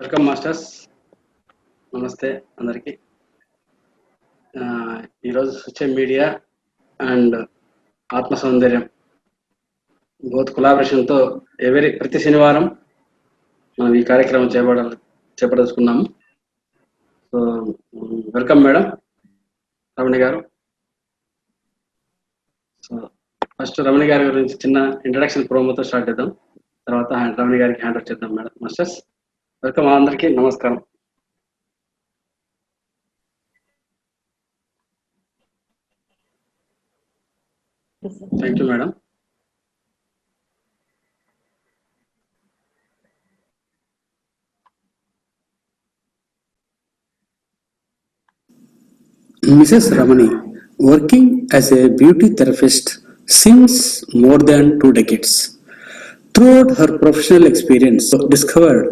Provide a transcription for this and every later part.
Welcome masters. నమస్తే అందరికి. ఈరోజు సోషల్ మీడియా అండ్ ఆత్మ సౌందర్యం బోత్ కొలాబరేషన్తో ప్రతి శనివారం మనం ఈ కార్యక్రమం చేపడదలుచుకున్నాము. సో వెల్కమ్ మేడం రమణి గారు. సో ఫస్ట్ రమణి గారి గురించి చిన్న ఇంట్రడక్షన్ ప్రోమోతో స్టార్ట్ చేద్దాం, తర్వాత రమణి గారికి హ్యాండ్ ఓవర్ చేద్దాం. మేడం మాస్టర్స్ వెల్కమ్, అందరికీ నమస్కారం. Thank you madam. Mrs. Ramani, working as a beauty therapist since more than 2 decades. Throughout her professional experience, discovered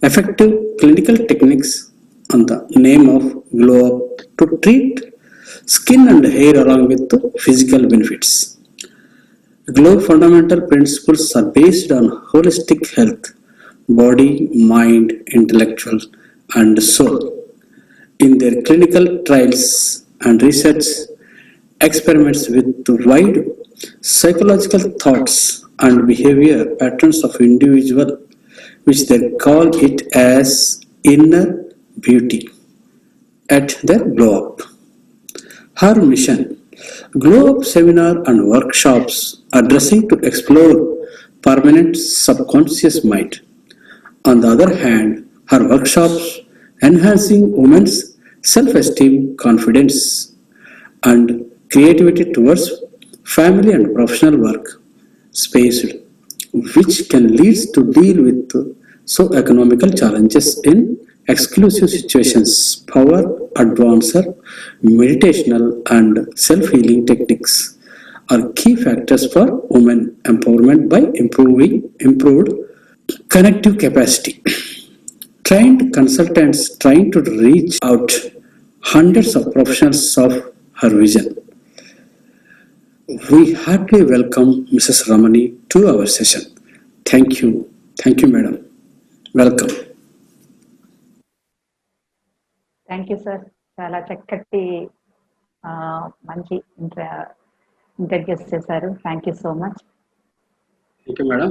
effective clinical techniques on the name of Glow Up to treat skin and hair along with physical benefits. Glow fundamental principles are based on holistic health, body, mind, intellectual, and soul. In their clinical trials and research experiments with wide psychological thoughts and behavior patterns of individual, which they call it as inner beauty, at their Glow Up. Her mission, Glow Up seminar and workshops addressing to explore permanent subconscious mind. On the other hand, her workshops enhancing women's self-esteem, confidence, and creativity towards family and professional work spaced, which can lead to deal with socio-economical challenges in exclusive situations. Power advancer, meditational, and self-healing techniques are key factors for women empowerment by improved connective capacity. Trained consultants trying to reach out hundreds of professionals of her vision. We heartily welcome Mrs. Ramani to our session. Thank you, madam. Welcome. Thank you, sir. చాలా చక్కటి మంచి introduce చేశారు. Thank you so much. Thank you madam.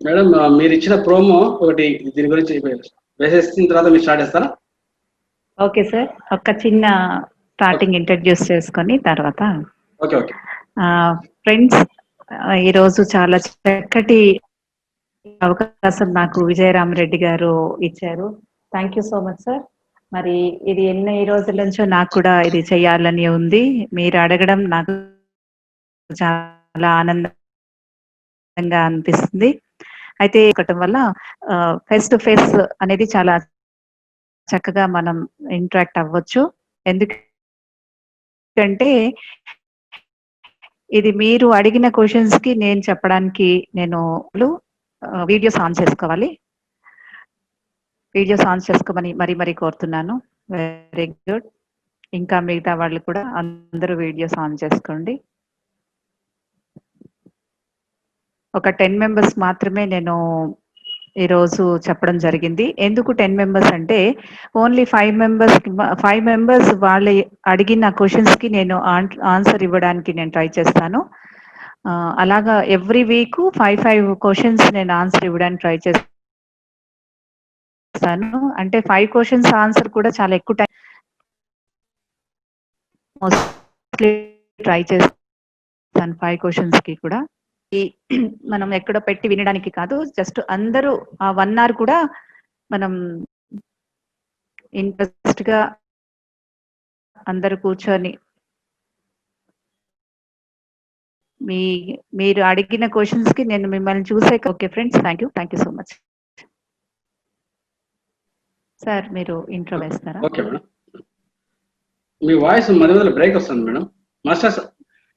Madam మీరు ఇచ్చిన promo ఒకటి దీని గురించి వేసేసిన తర్వాత మీరు స్టార్ట్ చేస్తారా? ఓకే సార్, ఒక చిన్న స్టార్టింగ్ ఇంట్రడ్యూస్ చేసుకొని తర్వాత. Okay okay. ఫ్రెండ్స్, ఈరోజు చాలా చక్కటి అవకాశం నాకు విజయరామరెడ్డి గారు ఇచ్చారు. Thank you so much sir. మరి ఇది ఎన్ని రోజుల నుంచో నాకు కూడా ఇది చేయాలని ఉంది. మీరు అడగడం నాకు చాలా ఆనందంగా అనిపిస్తుంది. అయితే ఒకటం వల్ల ఫేస్ టు ఫేస్ అనేది చాలా చక్కగా మనం ఇంటరాక్ట్ అవ్వచ్చు. ఎందుకంటే ఇది మీరు అడిగిన క్వశ్చన్స్ కి నేను చెప్పడానికి నేను వీడియోస్ ఆన్ చేసుకోవాలి. వీడియోస్ ఆన్ చేసుకోమని మరీ కోరుతున్నాను. Very good. ఇంకా మిగతా వాళ్ళు కూడా అందరూ వీడియోస్ ఆన్ చేసుకోండి. ఒక 10 మెంబర్స్ మాత్రమే నేను ఈరోజు చెప్పడం జరిగింది. ఎందుకు 10 మెంబర్స్ అంటే ఓన్లీ 5 మెంబర్స్ వాళ్ళు అడిగిన క్వశ్చన్స్ కి నేను ఆన్సర్ ఇవ్వడానికి నేను ట్రై చేస్తాను. అలాగా ఎవ్రీ వీక్ 5 క్వశ్చన్స్ నేను ఆన్సర్ ఇవ్వడానికి ట్రై చేస్తాను. అంటే 5 క్వశ్చన్స్ ఆన్సర్ కూడా చాలా ఎక్కువ టైం ట్రై చేస్తాను. 5 క్వశ్చన్స్ కి కూడా మనం ఎక్కడో పెట్టి వినడానికి కాదు, జస్ట్ అందరూ ఆ 1 hour కూడా మనం ఇంట్రెస్ట్ గా అందరూ కూర్చొని మీరు అడిగిన క్వశ్చన్స్ కి నేను మిమ్మల్ని చూసాక. Okay friends, thank you so much. Sir మీరు ఇంట్రో వేస్తారా? Okay madam. మీ వాయిస్ మధ్య బ్రేక్ వస్తుంది మేడం. మాస్టర్స్,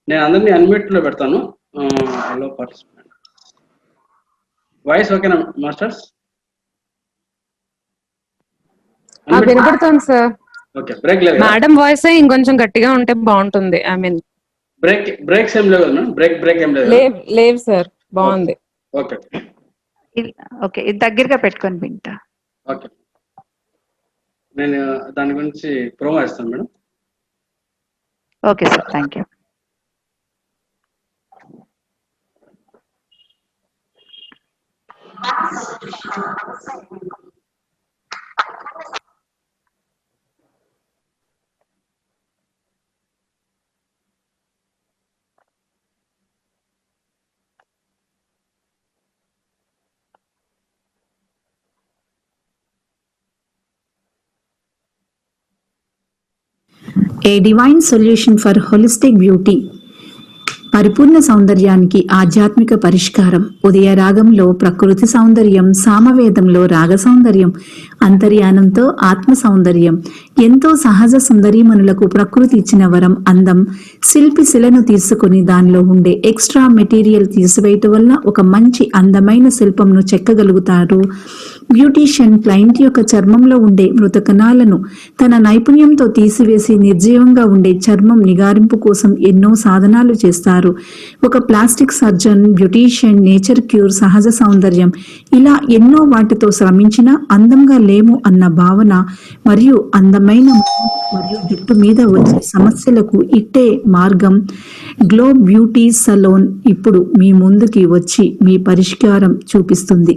నేను అందరినీ అన్మ్యూట్ లో పెడతాను. హలో పార్టిసిపెంట్, వాయిస్ ఓకేనా మాస్టర్స్? వినపడుతుంది సార్. ఓకే, బ్రేక్ లేదు. మేడం వాయిస్ ఇంకొంచెం గట్టిగా ఉంటే బాగుంటుంది. ఐ మీన్ బ్రేక్స్ ఏం లేవు మేడం? బ్రేక్ ఏం లేదు? లేవు సార్, బాగుంది. ఓకే. ఓకే, ఇది దగ్గరగా పెట్టుకొని వింటా. ఓకే, నేను దాని గురించి ప్రోమో ఇస్తాను madam. Okay sir, thank you. A divine solution for holistic beauty. పరిపూర్ణ సౌందర్యానికి ఆధ్యాత్మిక పరిష్కారం. ఉదయ రాగంలో ప్రకృతి సౌందర్యం, సామవేదంలో రాగ సౌందర్యం, అంతర్యానంతో ఆత్మ సౌందర్యం. ఎంతో సహజ సుందరీమణులకు ప్రకృతి ఇచ్చిన వరం అందం. శిల్పి శిలను తీసుకుని దానిలో ఉండే ఎక్స్ట్రా మెటీరియల్ తీసివేయటం వల్ల ఒక మంచి అందమైన శిల్పంను చెక్కగలుగుతారు. బ్యూటీషియన్ క్లయింట్ యొక్క చర్మంలో ఉండే మృత కణాలను తన నైపుణ్యంతో తీసివేసి నిర్జీవంగా ఉండే చర్మం నిగారింపు కోసం ఎన్నో సాధనాలు చేస్తారు. ఒక plastic surgeon, beautician, nature cure, సహజ సౌందర్యం, ఇలా ఎన్నో వాటితో శ్రమించినా అందంగా లేము అన్న భావన మరియు అందమైన మరియు జుట్టు మీద వచ్చే సమస్యలకు ఇట్టే మార్గం. గ్లో బ్యూటీ సలోన్ ఇప్పుడు మీ ముందుకి వచ్చి మీ పరిష్కారం చూపిస్తుంది.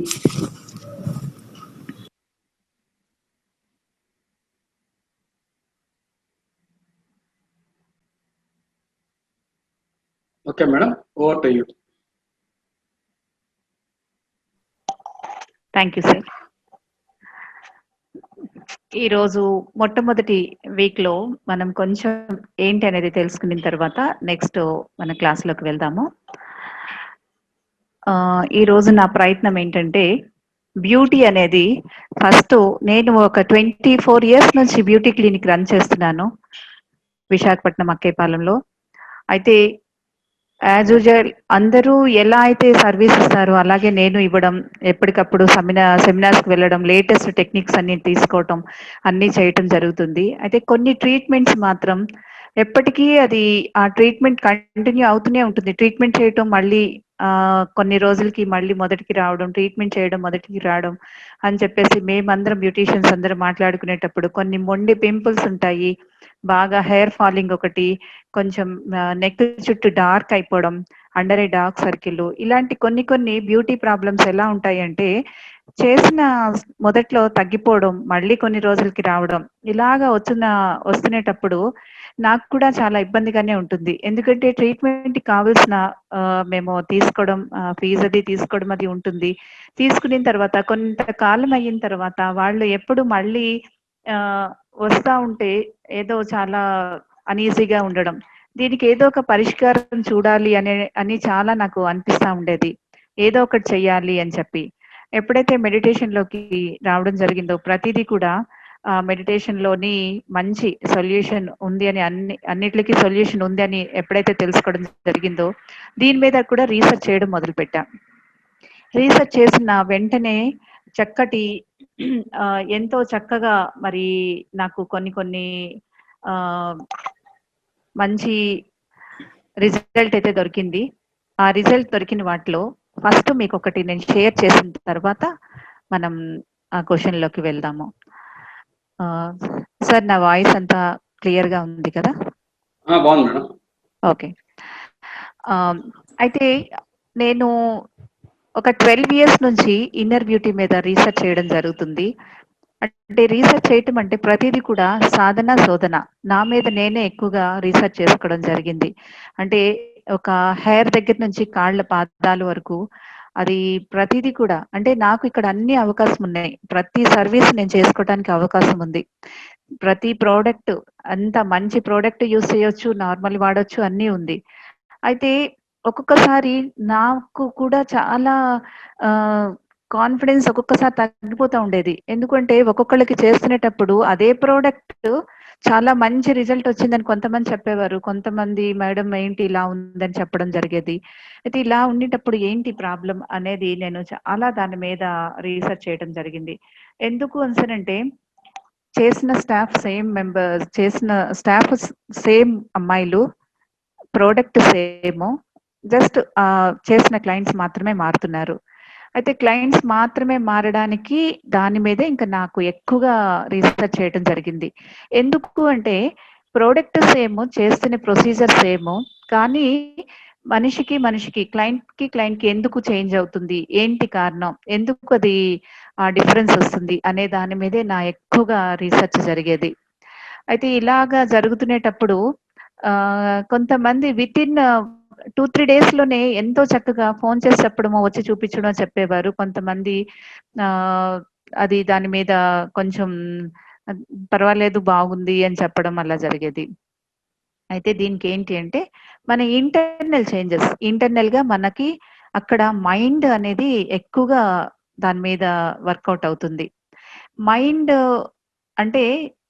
Okay madam, over to you. Thank you sir. ఈరోజు మొట్టమొదటి వీక్లో మనం కొంచెం ఏంటి అనేది తెలుసుకున్న తర్వాత నెక్స్ట్ మన క్లాస్లోకి వెళ్దాము. ఈరోజు నా ప్రయత్నం ఏంటంటే, బ్యూటీ అనేది ఫస్ట్ నేను ఒక 24 years నుంచి బ్యూటీ క్లినిక్ రన్ చేస్తున్నాను విశాఖపట్నం అక్కేపాలెంలో. అయితే యాజ్ యూజువల్ అందరూ ఎలా అయితే సర్వీస్ ఇస్తారో అలాగే నేను ఇవ్వడం, ఎప్పటికప్పుడు సెమినార్స్కి వెళ్ళడం, లేటెస్ట్ టెక్నిక్స్ అన్ని తీసుకోవటం, అన్నీ చేయటం జరుగుతుంది. అయితే కొన్ని ట్రీట్మెంట్స్ మాత్రం ఎప్పటికీ అది ఆ ట్రీట్మెంట్ కంటిన్యూ అవుతూనే ఉంటుంది. ట్రీట్మెంట్ చేయటం మళ్ళీ కొన్ని రోజులకి మళ్ళీ మొదటికి రావడం, ట్రీట్మెంట్ చేయడం మొదటికి రావడం అని చెప్పేసి మేమందరం బ్యూటీషియన్స్ అందరూ మాట్లాడుకునేటప్పుడు కొన్ని మొండి పింపుల్స్ ఉంటాయి, బాగా హెయిర్ ఫాలింగ్ ఒకటి, కొంచెం నెక్ చుట్టూ డార్క్ అయిపోవడం, అండర్ ఐ డార్క్ సర్కిల్, ఇలాంటి కొన్ని బ్యూటీ ప్రాబ్లమ్స్ ఎలా ఉంటాయంటే చేసిన మొదట్లో తగ్గిపోవడం, మళ్ళీ కొన్ని రోజులకి రావడం, ఇలాగా వస్తునేటప్పుడు నాకు కూడా చాలా ఇబ్బందిగానే ఉంటుంది. ఎందుకంటే ట్రీట్మెంట్ కావాల్సిన మేము తీసుకోవడం, ఫీజు అది తీసుకోవడం అది ఉంటుంది. తీసుకున్న తర్వాత కొంతకాలం అయిన తర్వాత వాళ్ళు ఎప్పుడు మళ్ళీ వస్తూ ఉంటే ఏదో చాలా అనీజీగా ఉండడం, దీనికి ఏదో ఒక పరిష్కారం చూడాలి అని చాలా నాకు అనిపిస్తూ ఉండేది. ఏదో ఒకటి చెయ్యాలి అని చెప్పి ఎప్పుడైతే మెడిటేషన్లోకి రావడం జరిగిందో, ప్రతిదీ కూడా మెడిటేషన్లోని మంచి సొల్యూషన్ ఉంది అని అన్నిటికీ సొల్యూషన్ ఉంది అని ఎప్పుడైతే తెలుసుకోవడం జరిగిందో, దీని మీద కూడా రీసెర్చ్ చేయడం మొదలుపెట్టా. రీసెర్చ్ చేసిన వెంటనే చక్కటి ఎంతో చక్కగా మరి నాకు కొన్ని మంచి రిజల్ట్ అయితే దొరికింది. ఆ రిజల్ట్ దొరికిన వాటిలో ఫస్ట్ మీకు ఒకటి నేను షేర్ చేసిన తర్వాత మనం ఆ క్వశ్చన్లోకి వెళ్దాము. సార్, నా వాయిస్ అంతా క్లియర్గా ఉంది కదా? బాగుంది మేడం. ఓకే. అయితే నేను ఒక 12 years నుంచి ఇన్నర్ బ్యూటీ మీద రీసెర్చ్ చేయడం జరుగుతుంది. అంటే రీసెర్చ్ చేయటం అంటే ప్రతిదీ కూడా సాధన శోధన, నా మీద నేనే ఎక్కువగా రీసెర్చ్ చేసుకోవడం జరిగింది. అంటే ఒక హెయిర్ దగ్గర నుంచి కాళ్ళ పాదాల వరకు అది ప్రతిదీ కూడా, అంటే నాకు ఇక్కడ అన్ని అవకాశం ఉన్నాయి. ప్రతి సర్వీస్ నేను చేసుకోవడానికి అవకాశం ఉంది. ప్రతి ప్రోడక్ట్, అంత మంచి ప్రోడక్ట్ యూస్ చేయొచ్చు, నార్మల్ వాడొచ్చు, అన్నీ ఉంది. అయితే ఒక్కొక్కసారి నాకు కూడా చాలా కాన్ఫిడెన్స్ ఒక్కొక్కసారి తగ్గిపోతూ ఉండేది. ఎందుకంటే ఒక్కొక్కళ్ళకి చేస్తునేటప్పుడు అదే ప్రోడక్ట్ చాలా మంచి రిజల్ట్ వచ్చిందని కొంతమంది చెప్పేవారు, కొంతమంది మేడం ఏంటి ఇలా ఉందని చెప్పడం జరిగేది. అయితే ఇలా ఉండేటప్పుడు ఏంటి ప్రాబ్లం అనేది నేను చాలా దాని మీద రీసెర్చ్ చేయడం జరిగింది. ఎందుకు అనంటే చేసిన స్టాఫ్ సేమ్ అమ్మాయిలు, ప్రోడక్ట్ సేమ్, జస్ట్ చేసిన క్లయింట్స్ మాత్రమే మారుతున్నారు. అయితే క్లయింట్స్ మాత్రమే మారడానికి దాని మీదే ఇంకా నాకు ఎక్కువగా రీసెర్చ్ చేయడం జరిగింది. ఎందుకు అంటే ప్రొడక్ట్ సేమ్, చేస్తున్న ప్రొసీజర్ సేమ్, కానీ మనిషికి క్లయింట్‌కి ఎందుకు చేంజ్ అవుతుంది? ఏంటి కారణం? ఎందుకు అది డిఫరెన్స్ వస్తుంది? అనే దాని మీదే నా ఎక్కువగా రీసెర్చ్ జరిగేది. అయితే ఇలాగా జరుగుతునేటప్పుడు కొంతమంది వితిన్ 2, 3 డేస్‌లోనే ఎంతో చక్కగా ఫోన్ చేసి చెప్పడమో, వచ్చి చూపించడమో చెప్పేవారు. కొంతమంది ఆహ్, అది దాని మీద కొంచెం ఆహ్, పర్వాలేదు బాగుంది అని చెప్పడం అలా జరిగేది. అయితే దీనికేంటి అంటే మన ఇంటర్నల్‌గా మనకి అక్కడ మైండ్ అనేది ఎక్కువగా దాని మీద వర్కౌట్ అవుతుంది. మైండ్ అంటే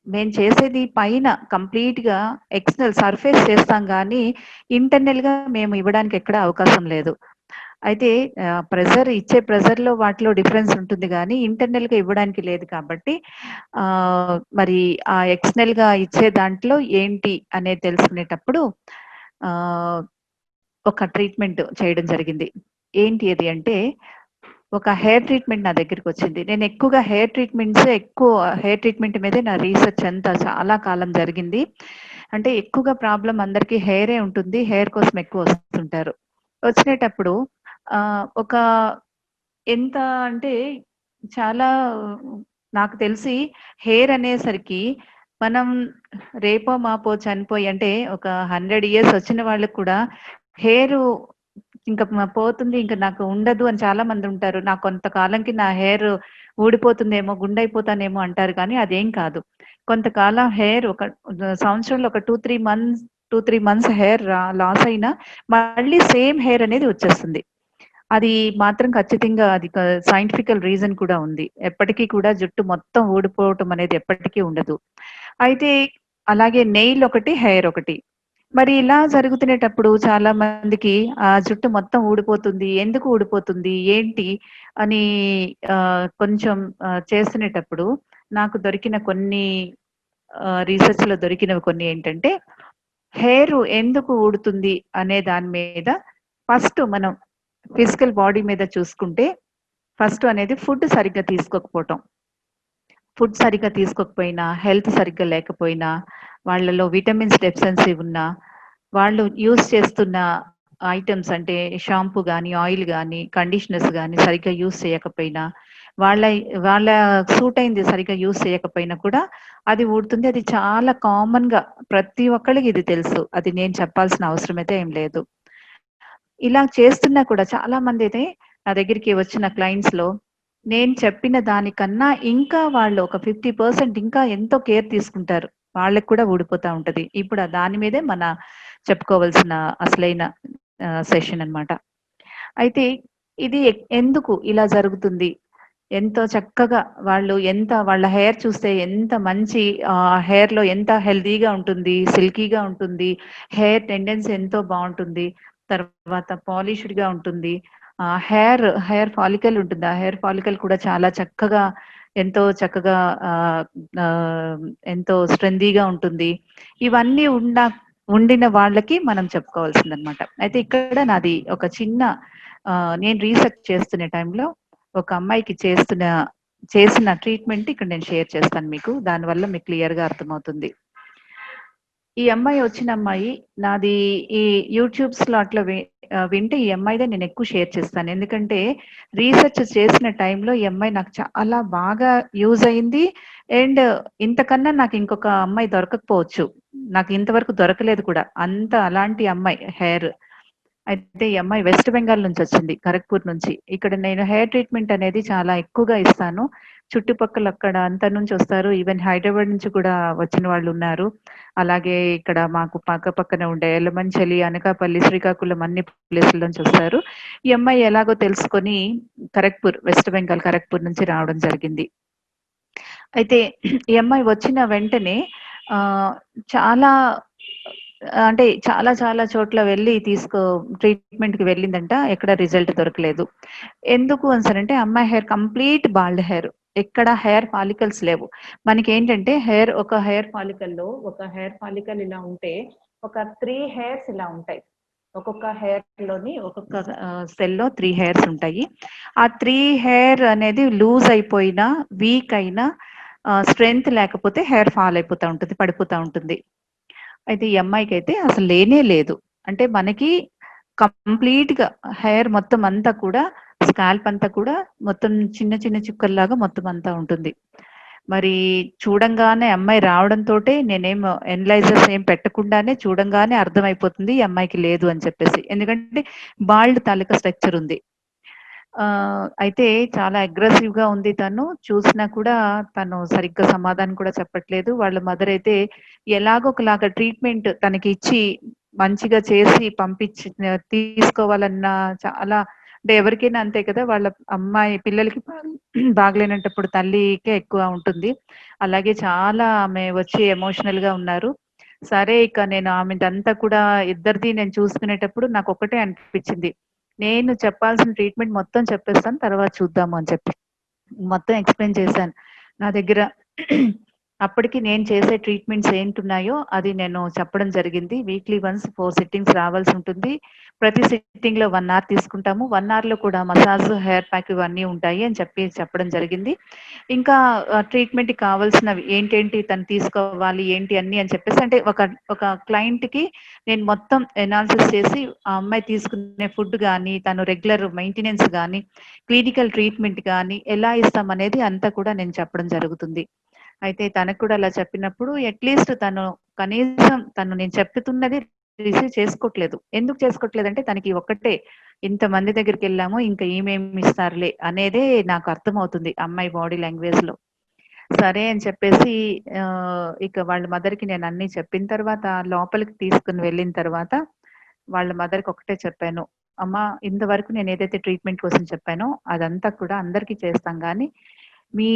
మేము చేసేది పైన కంప్లీట్‌గా ఎక్స్‌టర్నల్ సర్ఫేస్ చేస్తాం గానీ, ఇంటర్నల్‌గా మేము ఇవ్వడానికి ఎక్కడ అవకాశం లేదు. అయితే ఇచ్చే ప్రెషర్‌లో వాటిలో డిఫరెన్స్ ఉంటుంది గానీ, ఇంటర్నల్‌గా ఇవ్వడానికి లేదు కాబట్టి మరి ఆ ఎక్స్‌టర్నల్‌గా ఇచ్చే దాంట్లో ఏంటి అనేది తెలుసుకునేటప్పుడు ఆహ్, ఒక ట్రీట్మెంట్ చేయడం జరిగింది. ఏంటి అది అంటే ఒక హెయిర్ ట్రీట్మెంట్ నా దగ్గరికొచ్చింది. నేను ఎక్కువగా హెయిర్ ట్రీట్మెంట్ మీదే నా రీసెర్చ్ అంతా చాలా కాలం జరిగింది. అంటే ఎక్కువగా ప్రాబ్లమ్ అందరికి హెయిరే ఉంటుంది. హెయిర్ కోసం ఎక్కువ వస్తుంటారు. వచ్చినేటప్పుడు ఒక ఎంత అంటే చాలా నాకు తెలిసి హెయిర్ అనేసరికి మనం రేపో మాపో చనిపోయి అంటే ఒక 100 ఇయర్స్ వచ్చిన వాళ్ళకి కూడా హెయిర్ ఇంకా పోతుంది. ఇంక నాకు ఉండదు అని చాలా మంది ఉంటారు. నాకు కొంతకాలంకి నా హెయిర్ ఊడిపోతుందేమో, గుండైపోతానేమో అంటారు కానీ అదేం కాదు. కొంతకాలం హెయిర్ ఒక సంవత్సరంలో ఒక 2, 3 మంత్స్ హెయిర్ లాస్ అయినా మళ్ళీ సేమ్ హెయిర్ అనేది వచ్చేస్తుంది. అది మాత్రం ఖచ్చితంగా అది సైంటిఫికల్ రీజన్ కూడా ఉంది. ఎప్పటికి కూడా జుట్టు మొత్తం ఊడిపోవటం అనేది ఎప్పటికీ ఉండదు. అయితే అలాగే నెయిల్ ఒకటి, హెయిర్ ఒకటి. మరి ఇలా జరుగుతునేటప్పుడు చాలా మందికి జుట్టు మొత్తం ఊడిపోతుంది. ఎందుకు ఊడిపోతుంది? ఏంటి? అని కొంచెం చేస్తునేటప్పుడు నాకు దొరికిన కొన్ని రీసెర్చ్‌లో దొరికినవి కొన్ని ఏంటంటే, హెయిర్ ఎందుకు ఊడుతుంది అనే దాని మీద ఫస్ట్ మనం ఫిజికల్ బాడీ మీద చూసుకుంటే, ఫస్ట్ అనేది ఫుడ్ సరిగ్గా తీసుకోకపోవటం. ఫుడ్ సరిగ్గా తీసుకోకపోయినా, హెల్త్ సరిగ్గా లేకపోయినా, వాళ్ళలో విటమిన్స్ డెఫిషియన్సీ ఉన్నా, వాళ్ళు యూజ్ చేస్తున్న ఐటెమ్స్ అంటే షాంపూ గానీ, ఆయిల్ గానీ, కండిషనర్స్ గానీ సరిగ్గా యూజ్ చేయకపోయినా, వాళ్ళ వాళ్ళ సూట్ అయింది సరిగ్గా యూజ్ చేయకపోయినా కూడా అది ఊడుతుంది. అది చాలా కామన్‌గా ప్రతి ఒక్కళ్ళకి ఇది తెలుసు. అది నేను చెప్పాల్సిన అవసరం అయితే ఏం లేదు. ఇలా చేస్తున్నా కూడా చాలా మందైతే నా దగ్గరికి వచ్చిన క్లయింట్స్‌లో నేను చెప్పిన దానికన్నా ఇంకా వాళ్ళు ఒక 50% ఇంకా ఎంతో కేర్ తీసుకుంటారు. వాళ్ళకి కూడా ఊడిపోతా ఉంటది. ఇప్పుడు దాని మీదే చెప్పుకోవాల్సిన అసలైన సెషన్ అన్నమాట. అయితే ఇది ఎందుకు ఇలా జరుగుతుంది? ఎంతో చక్కగా వాళ్ళ హెయిర్ చూస్తే ఎంత మంచి హెయిర్‌లో ఎంత హెల్తీగా ఉంటుంది, సిల్కీగా ఉంటుంది. హెయిర్ టెండెన్సీ ఎంతో బావుంటుంది. తర్వాత పాలిష్డ్‌గా ఉంటుంది. హెయిర్ ఫాలికల్ ఉంటుంది. ఆ హెయిర్ ఫాలికల్ కూడా చాలా ఎంతో చక్కగా ఆహ్, ఆహ్, ఎంతో స్ట్రెంతీగా ఉంటుంది. ఇవన్నీ ఉండిన వాళ్ళకి మనం చెప్పుకోవాల్సిందనమాట. అయితే ఇక్కడ నాది ఒక చిన్న నేను రీసెర్చ్ చేస్తున్న టైంలో ఒక అమ్మాయికి చేసిన ట్రీట్మెంట్ ఇక్కడ నేను షేర్ చేస్తాను మీకు. దానివల్ల మీకు క్లియర్‌గా అర్థమవుతుంది. ఈ అమ్మాయి వచ్చిన అమ్మాయి నాది ఈ యూట్యూబ్స్‌లో అట్లా వింటే ఈ అమ్మాయిదే నేను ఎక్కువ షేర్ చేస్తాను. ఎందుకంటే రీసెర్చ్ చేసిన టైంలో ఈ అమ్మాయి నాకు చాలా బాగా యూజ్ అయింది. అండ్ ఇంతకన్నా నాకు ఇంకొక అమ్మాయి దొరకకపోవచ్చు. నాకు ఇంతవరకు దొరకలేదు కూడా. అలాంటి అమ్మాయి హెయిర్. అయితే ఈ అమ్మాయి వెస్ట్ బెంగాల్ నుంచి వచ్చింది. ఖరగ్‌పూర్ నుంచి. ఇక్కడ నేను హెయిర్ ట్రీట్మెంట్ అనేది చాలా ఎక్కువగా ఇస్తాను. చుట్టుపక్కల అక్కడ అంతా నుంచి వస్తారు. ఈవెన్ హైదరాబాద్ నుంచి కూడా వచ్చిన వాళ్ళున్నారు. అలాగే ఇక్కడ మాకు పక్కపక్కన ఉండే ఎలమంచిలి, అనకాపల్లి, శ్రీకాకుళం అన్ని ప్లేసుల నుంచి వస్తారు. ఈ అమ్మాయి ఎలాగో తెలుసుకొని వెస్ట్ బెంగాల్ ఖరగ్‌పూర్ నుంచి రావడం జరిగింది. అయితే ఈ అమ్మాయి వచ్చిన వెంటనే ఆహ్, చాలా అంటే చాలా చాలా చోట్ల వెళ్లి ట్రీట్మెంట్‌కి వెళ్ళిందంట. ఎక్కడ రిజల్ట్ దొరకలేదు. ఎందుకు అనేసనంటే అమ్మాయి హెయిర్ కంప్లీట్ బాల్డ్ హెయిర్. ఎక్కడ హెయిర్ ఫాలికల్స్ లేవు. మనకేంటంటే ఒక హెయిర్ ఫాలికల్ ఇలా ఉంటే ఒక 3 హెయిర్స్ ఇలా ఉంటాయి. ఒక్కొక్క హెయిర్ లోని ఒక్కొక్క సెల్లో 3 హెయిర్స్ ఉంటాయి. ఆ 3 హెయిర్ అనేది లూజ్ అయిపోయినా, వీక్ అయినా, స్ట్రెంగ్త్ లేకపోతే హెయిర్ ఫాల్ అయిపోతా ఉంటుంది, పడిపోతా ఉంటుంది. అయితే ఈ అమ్మాయికైతే అసలు లేనే లేదు. అంటే మనకి కంప్లీట్‌గా హెయిర్ మొత్తం అంతా కూడా, స్కాల్ప్ అంతా కూడా మొత్తం చిన్న చిన్న చుక్కల్లాగా మొత్తం అంతా ఉంటుంది. మరి చూడంగానే అమ్మాయి రావడంతోటే నేనేం ఎనలైజర్స్ ఏం పెట్టకుండానే చూడంగానే అర్థమైపోతుంది ఈ అమ్మాయికి లేదు అని చెప్పేసి. ఎందుకంటే బాల్డ్ తాలూకా స్ట్రక్చర్ ఉంది. అయితే చాలా అగ్రెసివ్‌గా ఉంది తను. చూసినా కూడా తను సరిగ్గా సమాధానం కూడా చెప్పట్లేదు. వాళ్ళ మదర్ అయితే ఎలాగో ఒకలాగా ట్రీట్మెంట్ తనకి ఇచ్చి, మంచిగా చేసి పంపించి తీసుకోవాలన్న చాలా, అంటే ఎవరికైనా అంతే కదా! వాళ్ళ అమ్మాయి పిల్లలకి బాగలేనటప్పుడు తల్లికే ఎక్కువ ఉంటుంది. అలాగే చాలా ఆమె వచ్చి ఎమోషనల్‌గా ఉన్నారు. సరే ఇక నేను ఆమెదంతా కూడా ఇద్దరిది నేను చూసుకునేటప్పుడు నాకొక్కటే అనిపించింది. నేను చెప్పాల్సిన ట్రీట్మెంట్ మొత్తం చెప్పేస్తాను. తర్వాత చూద్దాము అని చెప్పి. మొత్తం ఎక్స్‌ప్లెయిన్ చేశాను. నా దగ్గర అప్పటికి నేను చేసే ట్రీట్మెంట్స్ ఏంటున్నాయో అది నేను చెప్పడం జరిగింది. వీక్లీ వన్స్ 4 సిట్టింగ్స్ రావాల్సి ఉంటుంది. ప్రతి సిట్టింగ్‌లో 1 అవర్ తీసుకుంటాము. 1 అవర్‌లో కూడా మసాజ్, హెయిర్ ప్యాక్ ఇవన్నీ ఉంటాయి అని చెప్పడం జరిగింది. ఇంకా ట్రీట్మెంట్‌కి కావాల్సినవి ఏంటేంటి తను తీసుకోవాలి, ఏంటి అన్నీ అని చెప్పేసి, అంటే ఒక క్లయింట్‌కి నేను మొత్తం ఎనాలిసిస్ చేసి, ఆ అమ్మాయి తీసుకునే ఫుడ్ గానీ, తను రెగ్యులర్ మెయింటెనెన్స్ గానీ, క్లినికల్ ట్రీట్మెంట్ గానీ ఎలా ఇస్తామనేది అంతా కూడా నేను చెప్పడం జరుగుతుంది. అయితే తనకు కూడా అలా చెప్పినప్పుడు అట్‌లీస్ట్ కనీసం తను నేను చెప్తున్నది రిసీవ్ చేసుకోవట్లేదు. ఎందుకు చేసుకోవట్లేదంటే తనకి ఒక్కటే, ఇంతమంది దగ్గరికెళ్ళాము ఇంకా ఈమేమి ఇస్తారులే అనేదే నాకు అర్థమవుతుంది అమ్మాయి బాడీ లాంగ్వేజ్‌లో. సరే అని చెప్పేసి ఇక వాళ్ళ మదర్‌కి నేను అన్నీ చెప్పిన తర్వాత లోపలికి తీసుకొని వెళ్ళిన తర్వాత వాళ్ళ మదర్‌కి ఒకటే చెప్పాను. అమ్మ, ఇంతవరకు నేను ఏదైతే ట్రీట్మెంట్ కోసం చెప్పానో అదంతా కూడా అందరికీ చేస్తాం గానీ, మీ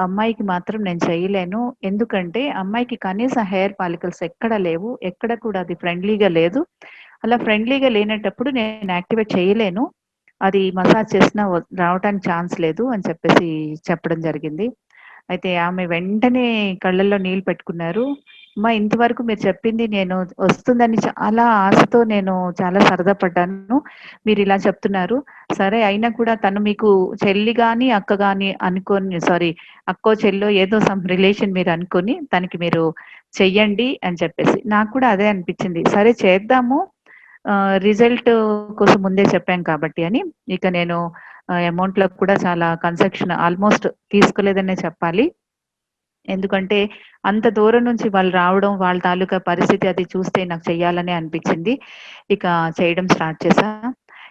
అమ్మాయికి మాత్రం నేను చేయలేను. ఎందుకంటే అమ్మాయికి కనీస హెయిర్ ఫాలికల్స్ ఎక్కడ లేవు. ఎక్కడ కూడా అది ఫ్రెండ్లీగా లేదు. అలా ఫ్రెండ్లీగా లేనటప్పుడు నేను యాక్టివేట్ చేయలేను. అది మసాజ్ చేసినా రావటానికి ఛాన్స్ లేదు అని చెప్పేసి చెప్పడం జరిగింది. అయితే ఆమె వెంటనే కళ్ళల్లో నీళ్ళు పెట్టుకున్నారు. అమ్మా, ఇంతవరకు మీరు చెప్పింది నేను వస్తుందని చాలా ఆశతో నేను చాలా సరదా పడ్డాను. మీరిలా చెప్తున్నారు. సరే అయినా కూడా తను మీకు చెల్లి గాని, అక్క గాని అనుకోని, సారీ, అక్కో, చెల్లో ఏదో సమ్ రిలేషన్ మీరు అనుకోని తనకి మీరు చెయ్యండి అని చెప్పేసి. నాకు కూడా అదే అనిపించింది. సరే చేద్దాము. రిజల్ట్ కోసం ముందే చెప్పాం కాబట్టి అని. ఇక నేను అమౌంట్‌లో కూడా చాలా కన్సెషన్ ఆల్‌మోస్ట్ తీసుకోలేదనే చెప్పాలి. ఎందుకంటే అంత దూరం నుంచి వాళ్ళు రావడం, వాళ్ళ తాలూకా పరిస్థితి అది చూస్తే నాకు చెయ్యాలనే అనిపించింది. ఇక చేయడం స్టార్ట్ చేశా.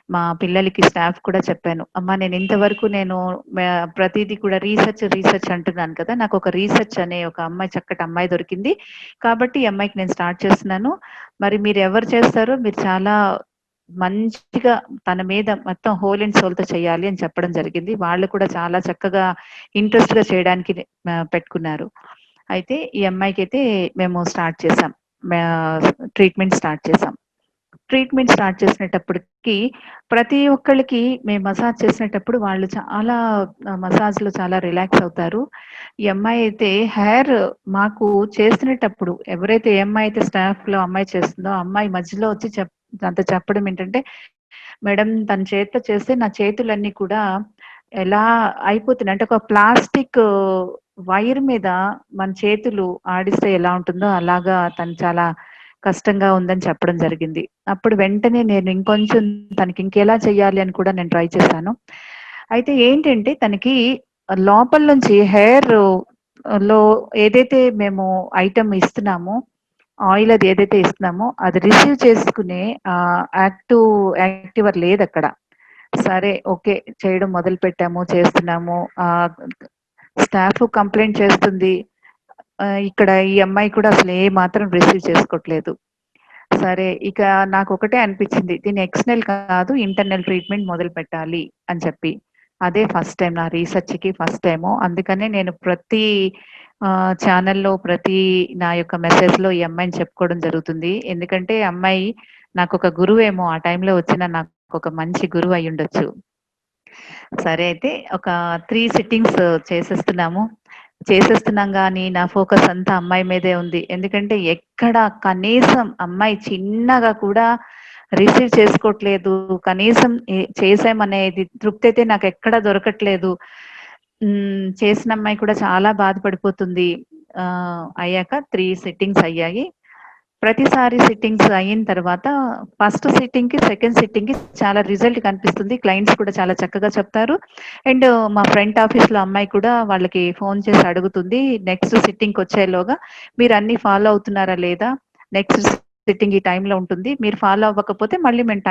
మా పిల్లలకి, స్టాఫ్ కూడా చెప్పాను. అమ్మా, నేను ఇంతవరకు నేను ప్రతీది కూడా రీసెర్చ్ అంటున్నాను కదా! నాకొక రీసెర్చ్ అనే ఒక అమ్మాయి, చక్కటి అమ్మాయి దొరికింది. కాబట్టి ఈ అమ్మాయికి నేను స్టార్ట్ చేస్తున్నాను. మరి మీరెవరు చేస్తారో మీరు చాలా మంచిగా తన మీద మొత్తం హోల్ అండ్ సోల్‌తో చేయాలి అని చెప్పడం జరిగింది. వాళ్ళు కూడా చాలా చక్కగా ఇంట్రెస్ట్‌గా చేయడానికి పెట్టుకున్నారు. అయితే ఈ అమ్మాయికైతే మేము స్టార్ట్ చేసాం. మే ట్రీట్మెంట్ స్టార్ట్ చేసాం. ట్రీట్మెంట్ స్టార్ట్ చేసినప్పటికి ప్రతి ఒక్కళ్ళకి మేము మసాజ్ చేసినప్పుడు వాళ్ళు చాలా మసాజ్‌లో చాలా రిలాక్స్ అవుతారు. ఈ అమ్మాయి అయితే హెయిర్ మాకు చేస్తునేటప్పుడు ఎవరైతే ఏ అమ్మాయి అయితే స్టాఫ్‌లో అమ్మాయి చేస్తుందో, ఆ అమ్మాయి మధ్యలో వచ్చి నాతో చెప్పడం ఏంటంటే, మేడం తన చేత్తో చేస్తే నా చేతులన్నీ కూడా ఎలా అయిపోతున్నాయి అంటే, ఒక ప్లాస్టిక్ వైర్ మీద మన చేతులు ఆడిస్తే ఎలా ఉంటుందో అలాగా తను చాలా కష్టంగా ఉందని చెప్పడం జరిగింది. అప్పుడు వెంటనే నేను ఇంకొంచెం తనకి ఇంకెలా చేయాలి అని కూడా నేను ట్రై చేశాను. అయితే ఏంటంటే తనకి లోపల నుంచి లో ఏదైతే మేము ఐటెమ్ ఇస్తున్నామో, ఆయిల్ అది ఏదైతే ఇస్తున్నామో అది రిసీవ్ చేసుకునే యాక్టివర్ లేదక్కడ. సరే ఓకే. చేయడం మొదలుపెట్టాము, చేస్తున్నాము. స్టాఫ్ కంప్లెయింట్ చేస్తుంది. ఇక్కడ ఈ అమ్మాయి కూడా అసలు ఏ మాత్రం రిసీవ్ చేసుకోవట్లేదు. సరే ఇక నాకొకటే అనిపించింది. దీన్ని ఎక్స్‌టర్నల్ కాదు, ఇంటర్నల్ ట్రీట్మెంట్ మొదలుపెట్టాలి అని చెప్పి. అదే ఫస్ట్ టైమ్ నా రీసెర్చ్‌కి ఫస్ట్ టైము. అందుకనే నేను ప్రతి ఛానెల్‌లో, ప్రతి నా యొక్క మెసేజ్‌లో ఈ అమ్మాయిని చెప్పుకోవడం జరుగుతుంది. ఎందుకంటే అమ్మాయి నాకొక గురువేమో, ఆ టైంలో వచ్చిన నాకొక మంచి గురువు అయ్యుండొచ్చు. సరే అయితే ఒక 3 సిట్టింగ్స్ చేసేస్తున్నాము. చేసేస్తున్నాం గానీ, నా ఫోకస్ అంతా అమ్మాయి మీదే ఉంది. ఎందుకంటే ఎక్కడ కనీసం అమ్మాయి చిన్నగా కూడా రిసీవ్ చేసుకోవట్లేదు, కనీసం చేసామనేది తృప్తి అయితే నాకు ఎక్కడ దొరకట్లేదు. చేసిన అమ్మాయి కూడా చాలా బాధపడిపోతుంది. అయ్యాక 3 సిట్టింగ్స్ అయ్యాయి. ప్రతిసారి సిట్టింగ్స్ అయిన తర్వాత ఫస్ట్ సిట్టింగ్‌కి, సెకండ్ సిట్టింగ్‌కి చాలా రిజల్ట్ కనిపిస్తుంది. క్లయింట్స్ కూడా చాలా చక్కగా చెప్తారు. అండ్ మా ఫ్రంట్ ఆఫీస్‌లో అమ్మాయి కూడా వాళ్ళకి ఫోన్ చేసి అడుగుతుంది. నెక్స్ట్ సిట్టింగ్‌కొచ్చేలోగా మీరు అన్నీ ఫాలో అవుతున్నారా లేదా? నెక్స్ట్ సిట్టింగ్ ఈ టైంలో ఉంటుంది. మీరు ఫాలో అవ్వకపోతే మళ్ళీ మేము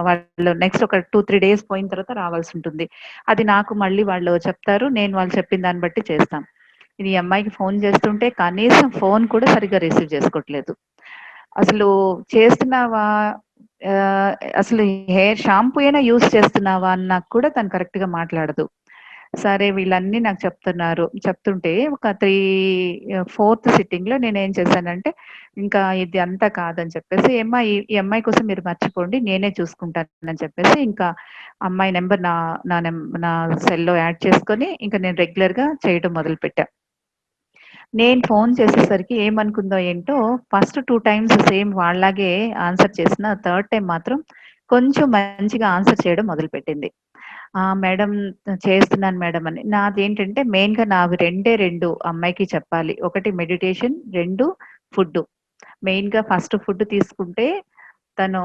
వాళ్ళు నెక్స్ట్ ఒక 2, 3 డేస్ పోయిన తర్వాత రావాల్సి ఉంటుంది. అది నాకు మళ్ళీ వాళ్ళు చెప్తారు. నేను వాళ్ళు చెప్పిన దాన్ని బట్టి చేస్తాం. ఇది ఈ అమ్మాయికి ఫోన్ చేస్తుంటే కనీసం ఫోన్ కూడా సరిగ్గా రిసీవ్ చేసుకోవట్లేదు. అసలు చేస్తున్నావా? ఆహ్, అసలు హెయిర్ షాంపూ అయినా యూజ్ చేస్తున్నావా అన్నా కూడా తను కరెక్ట్‌గా మాట్లాడదు. సరే వీళ్ళన్నీ నాకు చెప్తుంటే ఒక 4థ్ సిట్టింగ్‌లో నేనేం చేశానంటే, ఇంకా ఇది అంతా కాదని చెప్పేసి, "ఏమ్మా ఈ అమ్మాయి కోసం మీరు మర్చిపోండి. నేనే చూసుకుంటానని" చెప్పేసి, ఇంకా అమ్మాయి నంబర్ నా సెల్‌లో యాడ్ చేసుకొని, ఇంక నేను రెగ్యులర్‌గా చేయడం మొదలుపెట్టా. నేను ఫోన్ చేసేసరికి ఏమనుకుందో ఏంటో, ఫస్ట్ 2 టైమ్స్ సేమ్ వాళ్ళలాగే ఆన్సర్ చేసిన, థర్డ్ టైమ్ మాత్రం కొంచెం మంచిగా ఆన్సర్ చేయడం మొదలుపెట్టింది. మేడం చేస్తున్నాను మేడం అని. నాదేంటంటే మెయిన్‌గా నావి 2 అమ్మాయికి చెప్పాలి. ఒకటి మెడిటేషన్, 2 ఫుడ్డు. మెయిన్‌గా ఫస్ట్ ఫుడ్ తీసుకుంటే తను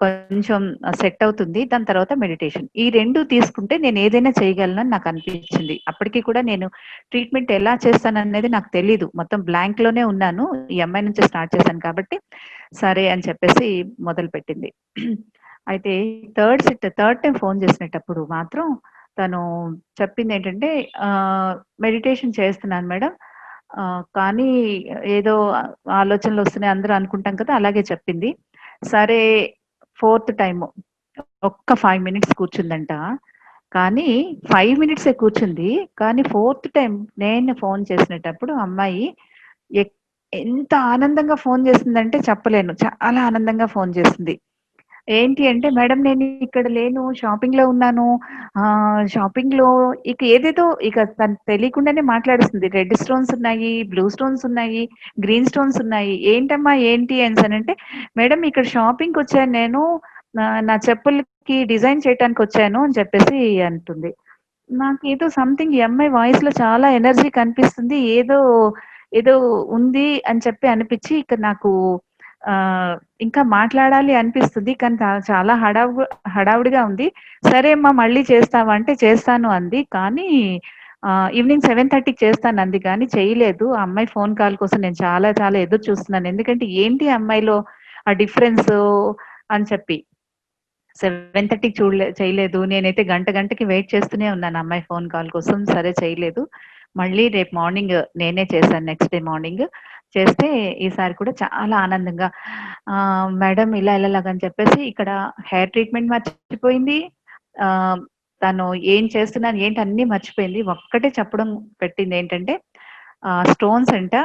కొంచెం సెట్ అవుతుంది. దాని తర్వాత మెడిటేషన్. ఈ 2 తీసుకుంటే నేనేదైనా చేయగలనని నాకనిపించింది. అప్పటికి కూడా నేను ట్రీట్మెంట్ ఎలా చేస్తాననేది నాకు తెలీదు. మొత్తం బ్లాంక్‌లోనే ఉన్నాను. ఈ అమ్మాయి నుంచే స్టార్ట్ చేశాను కాబట్టి, సరే అని చెప్పేసి మొదలుపెట్టింది. అయితే థర్డ్ టైమ్ ఫోన్ చేసినప్పుడు మాత్రం తను చెప్పిందేంటంటే, మెడిటేషన్ చేస్తున్నాను మేడం. కానీ ఏదో ఆలోచనలొస్తున్నాయి అందరూ అనుకుంటాం కదా! అలాగే చెప్పింది. సరే ఫోర్త్ టైము ఒక్క 5 మినిట్స్ కూర్చుందంట. కానీ 5 మినిట్సే కూర్చుంది. కానీ ఫోర్త్ టైమ్ నేను ఫోన్ చేసినప్పుడు అమ్మాయి ఎక్ ఎంత ఆనందంగా ఫోన్ చేసిందంటే చెప్పలేను. చాలా ఆనందంగా ఫోన్ చేసింది. ఏంటి అంటే, "మేడం నేను ఇక్కడ లేను. షాపింగ్‌లో ఉన్నాను. షాపింగ్‌లో" ఇక ఏదేదో ఇక తనకు తెలియకుండానే మాట్లాడేస్తుంది. రెడ్ స్టోన్స్ ఉన్నాయి, బ్లూ స్టోన్స్ ఉన్నాయి, గ్రీన్ స్టోన్స్ ఉన్నాయి. "ఏంటమ్మా ఏంటి" అనేసనంటే, "మేడం ఇక్కడ షాపింగ్‌కొచ్చాను నేను. నా చెప్పులకి డిజైన్ చేయటానికొచ్చాను" అని చెప్పేసి అంటుంది. నాకేదో సంథింగ్ ఈ అమ్మాయి వాయిస్‌లో చాలా ఎనర్జీ కనిపిస్తుంది. ఏదో ఉంది అని చెప్పి అనిపిచ్చి ఇక నాకు ఆహ్, ఇంకా మాట్లాడాలి అనిపిస్తుంది. కానీ చాలా హడావుడిగా ఉంది. "సరే అమ్మా మళ్ళీ చేస్తావా?" అంటే చేస్తాను అంది. కానీ ఈవినింగ్ 7:30కి చేస్తానంది కానీ చేయలేదు. ఆ అమ్మాయి ఫోన్ కాల్ కోసం నేను చాలా చాలా ఎదురు చూస్తున్నాను. ఎందుకంటే ఏంటి ఆ అమ్మాయిలో ఆ డిఫరెన్సు అని చెప్పి. 7:30కి చేయలేదు. నేనైతే గంటకి వెయిట్ చేస్తూనే ఉన్నాను ఆ అమ్మాయి ఫోన్ కాల్ కోసం. సరే చేయలేదు. మళ్ళీ రేపు మార్నింగ్ నేనే చేశాను నెక్స్ట్ డే మార్నింగ్. చేస్తే ఈసారి కూడా చాలా ఆనందంగా మేడం ఇలాగని చెప్పేసి ఇక్కడ హెయిర్ ట్రీట్మెంట్ మర్చిపోయింది. ఆహ్, తను ఏం చేస్తున్నాను ఏంటి అన్నీ మర్చిపోయింది. ఒక్కటే చెప్పడం పెట్టిందేంటంటే స్టోన్స్ అంట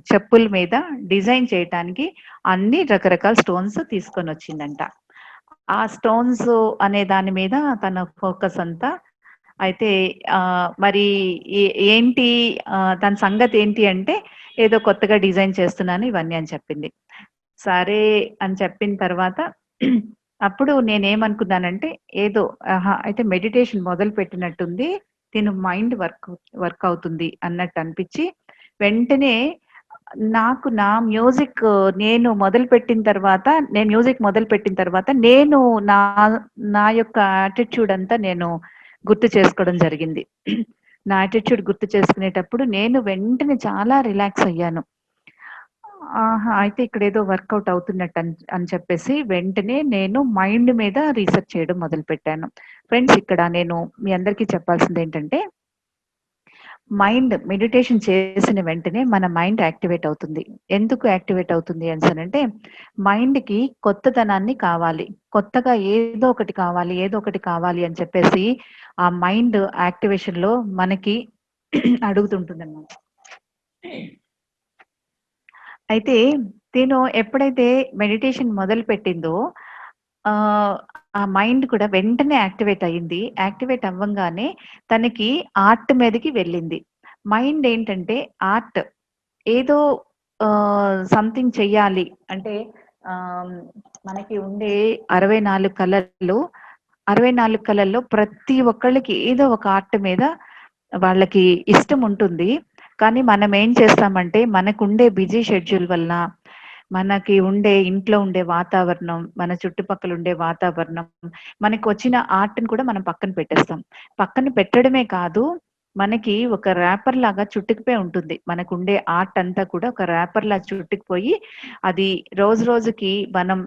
చెప్పుల మీద డిజైన్ చేయటానికి అన్ని రకరకాల స్టోన్స్ తీసుకొనొచ్చిందంట. ఆ స్టోన్స్ అనే దాని మీద తన ఫోకస్ అంతా. అయితే మరి ఏంటి తన సంగతేంటి అంటే, ఏదో కొత్తగా డిజైన్ చేస్తున్నాను ఇవన్నీ అని చెప్పింది. సరే అని చెప్పిన తర్వాత అప్పుడు నేనేమనుకున్నానంటే, ఏదో అయితే మెడిటేషన్ మొదలుపెట్టినట్టుంది. తిను మైండ్ వర్క్ అవుతుంది అన్నట్టు అనిపిచ్చి, వెంటనే నాకు మ్యూజిక్ మొదలుపెట్టిన తర్వాత నేను నా నా యొక్క యాటిట్యూడ్ అంతా నేను గుర్తు చేసుకోవడం జరిగింది. నా యాటిట్యూడ్ గుర్తు చేసుకునేటప్పుడు నేను వెంటనే చాలా రిలాక్స్ అయ్యాను. అయితే ఇక్కడేదో వర్కౌట్ అవుతున్నట్టు అని చెప్పేసి వెంటనే నేను మైండ్ మీద రీసెర్చ్ చేయడం మొదలుపెట్టాను. ఫ్రెండ్స్ ఇక్కడ నేను మీ అందరికీ చెప్పాల్సిందేంటంటే మెడిటేషన్ చేసిన వెంటనే మన మైండ్ యాక్టివేట్ అవుతుంది. ఎందుకు యాక్టివేట్ అవుతుంది అనేసనంటే, మైండ్‌కి కొత్తదనాన్ని కావాలి. కొత్తగా ఏదో ఒకటి కావాలి అని చెప్పేసి, ఆ మైండ్ యాక్టివేషన్‌లో మనకి అడుగుతుంటుందన్నమాట. అయితే తిను ఎప్పుడైతే మెడిటేషన్ మొదలుపెట్టిందో ఆహ్, ఆ మైండ్ కూడా వెంటనే యాక్టివేట్ అయింది. యాక్టివేట్ అవ్వంగానే తనకి ఆర్ట్ మీదకి వెళ్ళింది. మైండ్ ఏంటంటే ఆర్ట్ ఏదో సంథింగ్ చెయ్యాలి. అంటే మనకి ఉండే 64 కళల్లో 64 కళల్లో ప్రతి ఒక్కళ్ళకి ఏదో ఒక ఆర్ట్ మీద వాళ్ళకి ఇష్టం ఉంటుంది. కానీ మనం ఏం చేస్తామంటే మనకుండే బిజీ షెడ్యూల్ వల్ల, మనకి ఉండే ఇంట్లో ఉండే వాతావరణం, మన చుట్టుపక్కల ఉండే వాతావరణం, మనకు వచ్చిన ఆర్ట్‌ని కూడా మనం పక్కన పెట్టేస్తాం. పక్కన పెట్టడమే కాదు, మనకి ఒక ర్యాపర్ లాగా చుట్టుకుపోయి ఉంటుంది. మనకుండే ఆర్ట్ అంతా కూడా ఒక ర్యాపర్ లాగా చుట్టుకుపోయి, అది రోజు రోజుకి మనం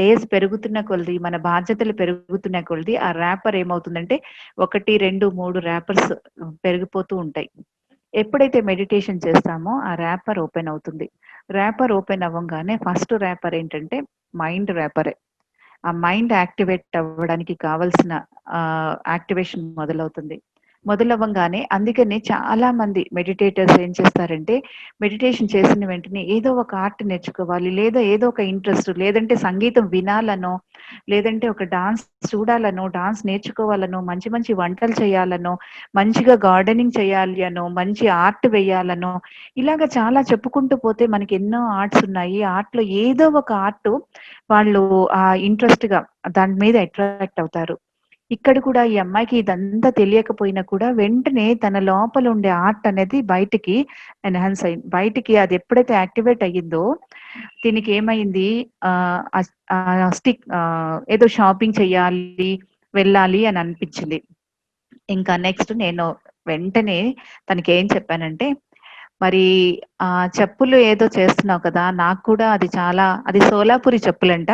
ఏజ్ పెరుగుతున్న కొలది, మన బాధ్యతలు పెరుగుతున్న కొలది ఆ ర్యాపర్ ఏమవుతుందంటే 1, 2, 3 ర్యాపర్స్ పెరిగిపోతూ ఉంటాయి. ఎప్పుడైతే మెడిటేషన్ చేస్తామో ఆ ర్యాపర్ ఓపెన్ అవుతుంది. ర్యాపర్ ఓపెన్ అవ్వంగానే ఫస్ట్ ర్యాపర్ ఏంటంటే మైండ్ ర్యాపరే. ఆ మైండ్ యాక్టివేట్ అవ్వడానికి కావాల్సిన యాక్టివేషన్ మొదలవుతుంది. మొదలవ్వంగానే అందుకనే చాలా మంది మెడిటేటర్స్ ఏం చేస్తారంటే మెడిటేషన్ చేసిన వెంటనే ఏదో ఒక ఆర్ట్ నేర్చుకోవాలి, లేదా ఏదో ఒక ఇంట్రెస్ట్, లేదంటే సంగీతం వినాలనో, లేదంటే ఒక డాన్స్ చూడాలనో, డాన్స్ నేర్చుకోవాలనో, మంచి మంచి వంటలు చేయాలనో, మంచిగా గార్డెనింగ్ చేయాలి అనో, మంచి ఆర్ట్ వేయాలనో, ఇలాగ చాలా చెప్పుకుంటూ పోతే మనకి ఎన్నో ఆర్ట్స్ ఉన్నాయి. ఆర్ట్‌లో ఏదో ఒక ఆర్ట్ వాళ్ళు ఇంట్రెస్ట్‌గా దాని మీద అట్రాక్ట్ అవుతారు. ఇక్కడ కూడా ఈ అమ్మాయికి ఇదంతా తెలియకపోయినా కూడా వెంటనే తన లోపల ఉండే ఆర్ట్ అనేది బయటికి ఎన్హాన్స్ అయింది. బయటికి అది ఎప్పుడైతే యాక్టివేట్ అయ్యిందో దీనికి ఏమైంది, ఏదో షాపింగ్ చెయ్యాలి, వెళ్ళాలి అని అనిపించింది. ఇంకా నెక్స్ట్ నేను వెంటనే తనకేం చెప్పానంటే, మరి చెప్పులు ఏదో చేస్తున్నావు కదా! నాకు కూడా అది సోలాపురి చెప్పులంట.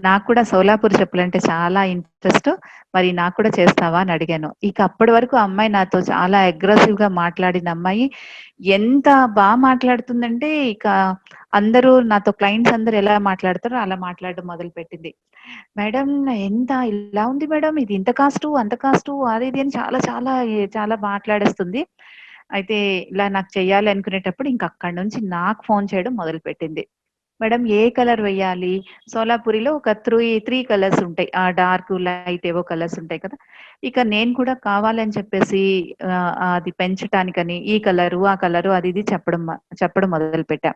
నాకు కూడా సోలాపురి చెప్పులంటే చాలా ఇంట్రెస్ట్. మరి నాకు కూడా చేస్తావా అని అడిగాను. ఇక అప్పటి వరకు ఆ అమ్మాయి నాతో చాలా అగ్రెసివ్‌గా మాట్లాడిన అమ్మాయి ఎంత మాట్లాడుతుందంటే, ఇక అందరూ నాతో క్లయింట్స్ అందరూ ఎలా మాట్లాడతారో అలా మాట్లాడడం మొదలుపెట్టింది. మేడం ఇలా ఉంది మేడం. ఇది ఇంత కాస్టు, అంత కాస్టు అది ఇది అని చాలా చాలా చాలా మాట్లాడేస్తుంది. అయితే ఇలా నాకు చెయ్యాలి అనుకునేటప్పుడు ఇంక అక్కడి నుంచి నాకు ఫోన్ చేయడం మొదలుపెట్టింది. మేడం ఏ కలర్ వేయాలి? సోలాపురిలో ఒక 3 కలర్స్ ఉంటాయి. డార్క్, లైట్ ఏవో కలర్స్ ఉంటాయి కదా! ఇక నేను కూడా కావాలని చెప్పేసి అది పెంచటానికని ఈ కలరు, ఆ కలరు అది ఇది చెప్పడం మొదలుపెట్టా.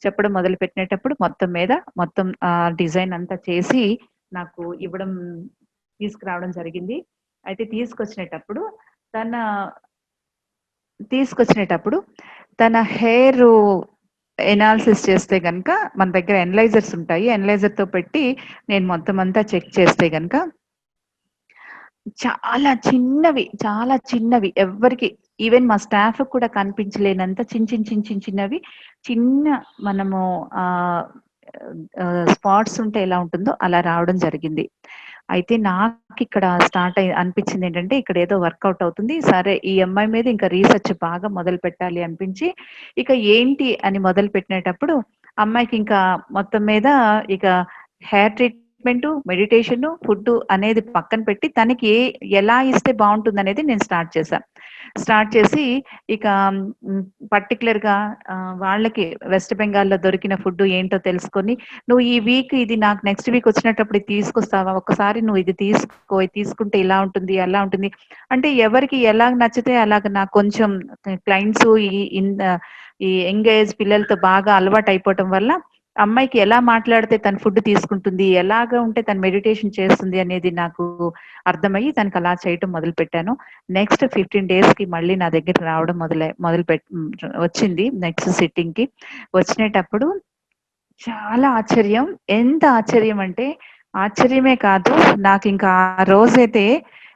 చెప్పడం మొదలుపెట్టినేటప్పుడు మొత్తం డిజైన్ అంతా చేసి నాకు తీసుకురావడం జరిగింది. అయితే తన తీసుకొచ్చినేటప్పుడు తన హెయిరు ఎనాలిసిస్ చేస్తే గనక మన దగ్గర ఎనలైజర్స్ ఉంటాయి. ఎనలైజర్‌తో పెట్టి నేను మొత్తం అంతా చెక్ చేస్తే గనక చాలా చిన్నవి ఎవ్వరికి ఈవెన్ మా స్టాఫ్‌కి కూడా కనిపించలేనంత చిన్నవి చిన్న మనము స్పాట్స్ ఉంటే ఎలా ఉంటుందో అలా రావడం జరిగింది. అయితే నాకిక్కడ అనిపించింది ఏంటంటే ఇక్కడ ఏదో వర్కౌట్ అవుతుంది. సరే ఈ అమ్మాయి మీద ఇంకా రీసెర్చ్ బాగా మొదలుపెట్టాలి అనిపించి, ఇక ఏంటి అని మొదలుపెట్టినేటప్పుడు అమ్మాయికి ఇంకా మొత్తం మీద ఇక హెయిర్ ట్రీట్మెంటు, మెడిటేషను, ఫుడ్డు అనేది పక్కన పెట్టి తనకి ఎలా ఇస్తే బావుంటుందనేది నేను స్టార్ట్ చేసి ఇక పర్టిక్యులర్‌గా వాళ్ళకి వెస్ట్ బెంగాల్‌లో దొరికిన ఫుడ్డు ఏంటో తెలుసుకొని, "నువ్వు ఈ వీక్ ఇది నాకు నెక్స్ట్ వీక్ వచ్చినటప్పుడు ఇది తీసుకొస్తావా? ఒక్కసారి నువ్వు ఇది తీసుకో. ఇది తీసుకుంటే ఇలా ఉంటుంది, అలా ఉంటుంది." అంటే ఎవరికి ఎలాగ నచ్చితే అలాగ నాకు కొంచెం క్లయింట్స్ ఈ యంగ్ ఏజ్ పిల్లలతో బాగా అలవాటయిపోవటం వల్ల అమ్మాయికి ఎలా మాట్లాడితే తను ఫుడ్ తీసుకుంటుంది, ఎలాగా ఉంటే తను మెడిటేషన్ చేస్తుంది అనేది నాకు అర్థమయ్యి తనకి అలా చేయటం మొదలుపెట్టాను. నెక్స్ట్ 15 డేస్‌కి మళ్ళీ నా దగ్గరికి రావడం వచ్చింది నెక్స్ట్ సిట్టింగ్‌కి. వచ్చినేటప్పుడు చాలా ఆశ్చర్యం. ఎంత ఆశ్చర్యం అంటే ఆశ్చర్యమే కాదు, నాకింకా ఆ రోజైతే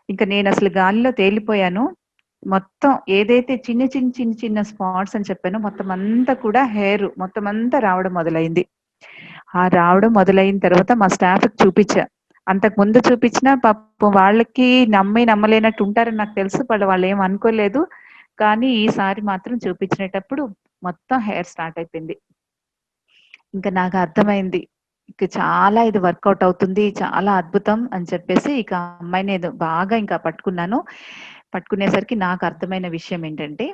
ఇంక నేనసలు గాలిలో తేలిపోయాను. మొత్తం ఏదైతే చిన్న స్పాట్స్ అని చెప్పానో మొత్తం అంతా కూడా మొత్తం అంతా రావడం మొదలైంది. రావడం మొదలైన తర్వాత మా స్టాఫ్‌కి చూపిచ్చా. అంతకుముందు చూపిచ్చినా పాపం వాళ్ళకి నమ్మలేనట్టు ఉంటారని నాకు తెలుసు. వాళ్ళేం అనుకోలేదు. కానీ ఈసారి మాత్రం చూపించినేటప్పుడు మొత్తం హెయిర్ స్టార్ట్ అయిపోయింది. ఇంక నాకు అర్థమైంది. ఇక చాలా ఇది వర్కౌట్ అవుతుంది. చాలా అద్భుతం అని చెప్పేసి ఇక అమ్మాయిని బాగా ఇంకా పట్టుకున్నాను. పట్టుకునేసరికి నాకు అర్థమైన విషయం ఏంటంటే,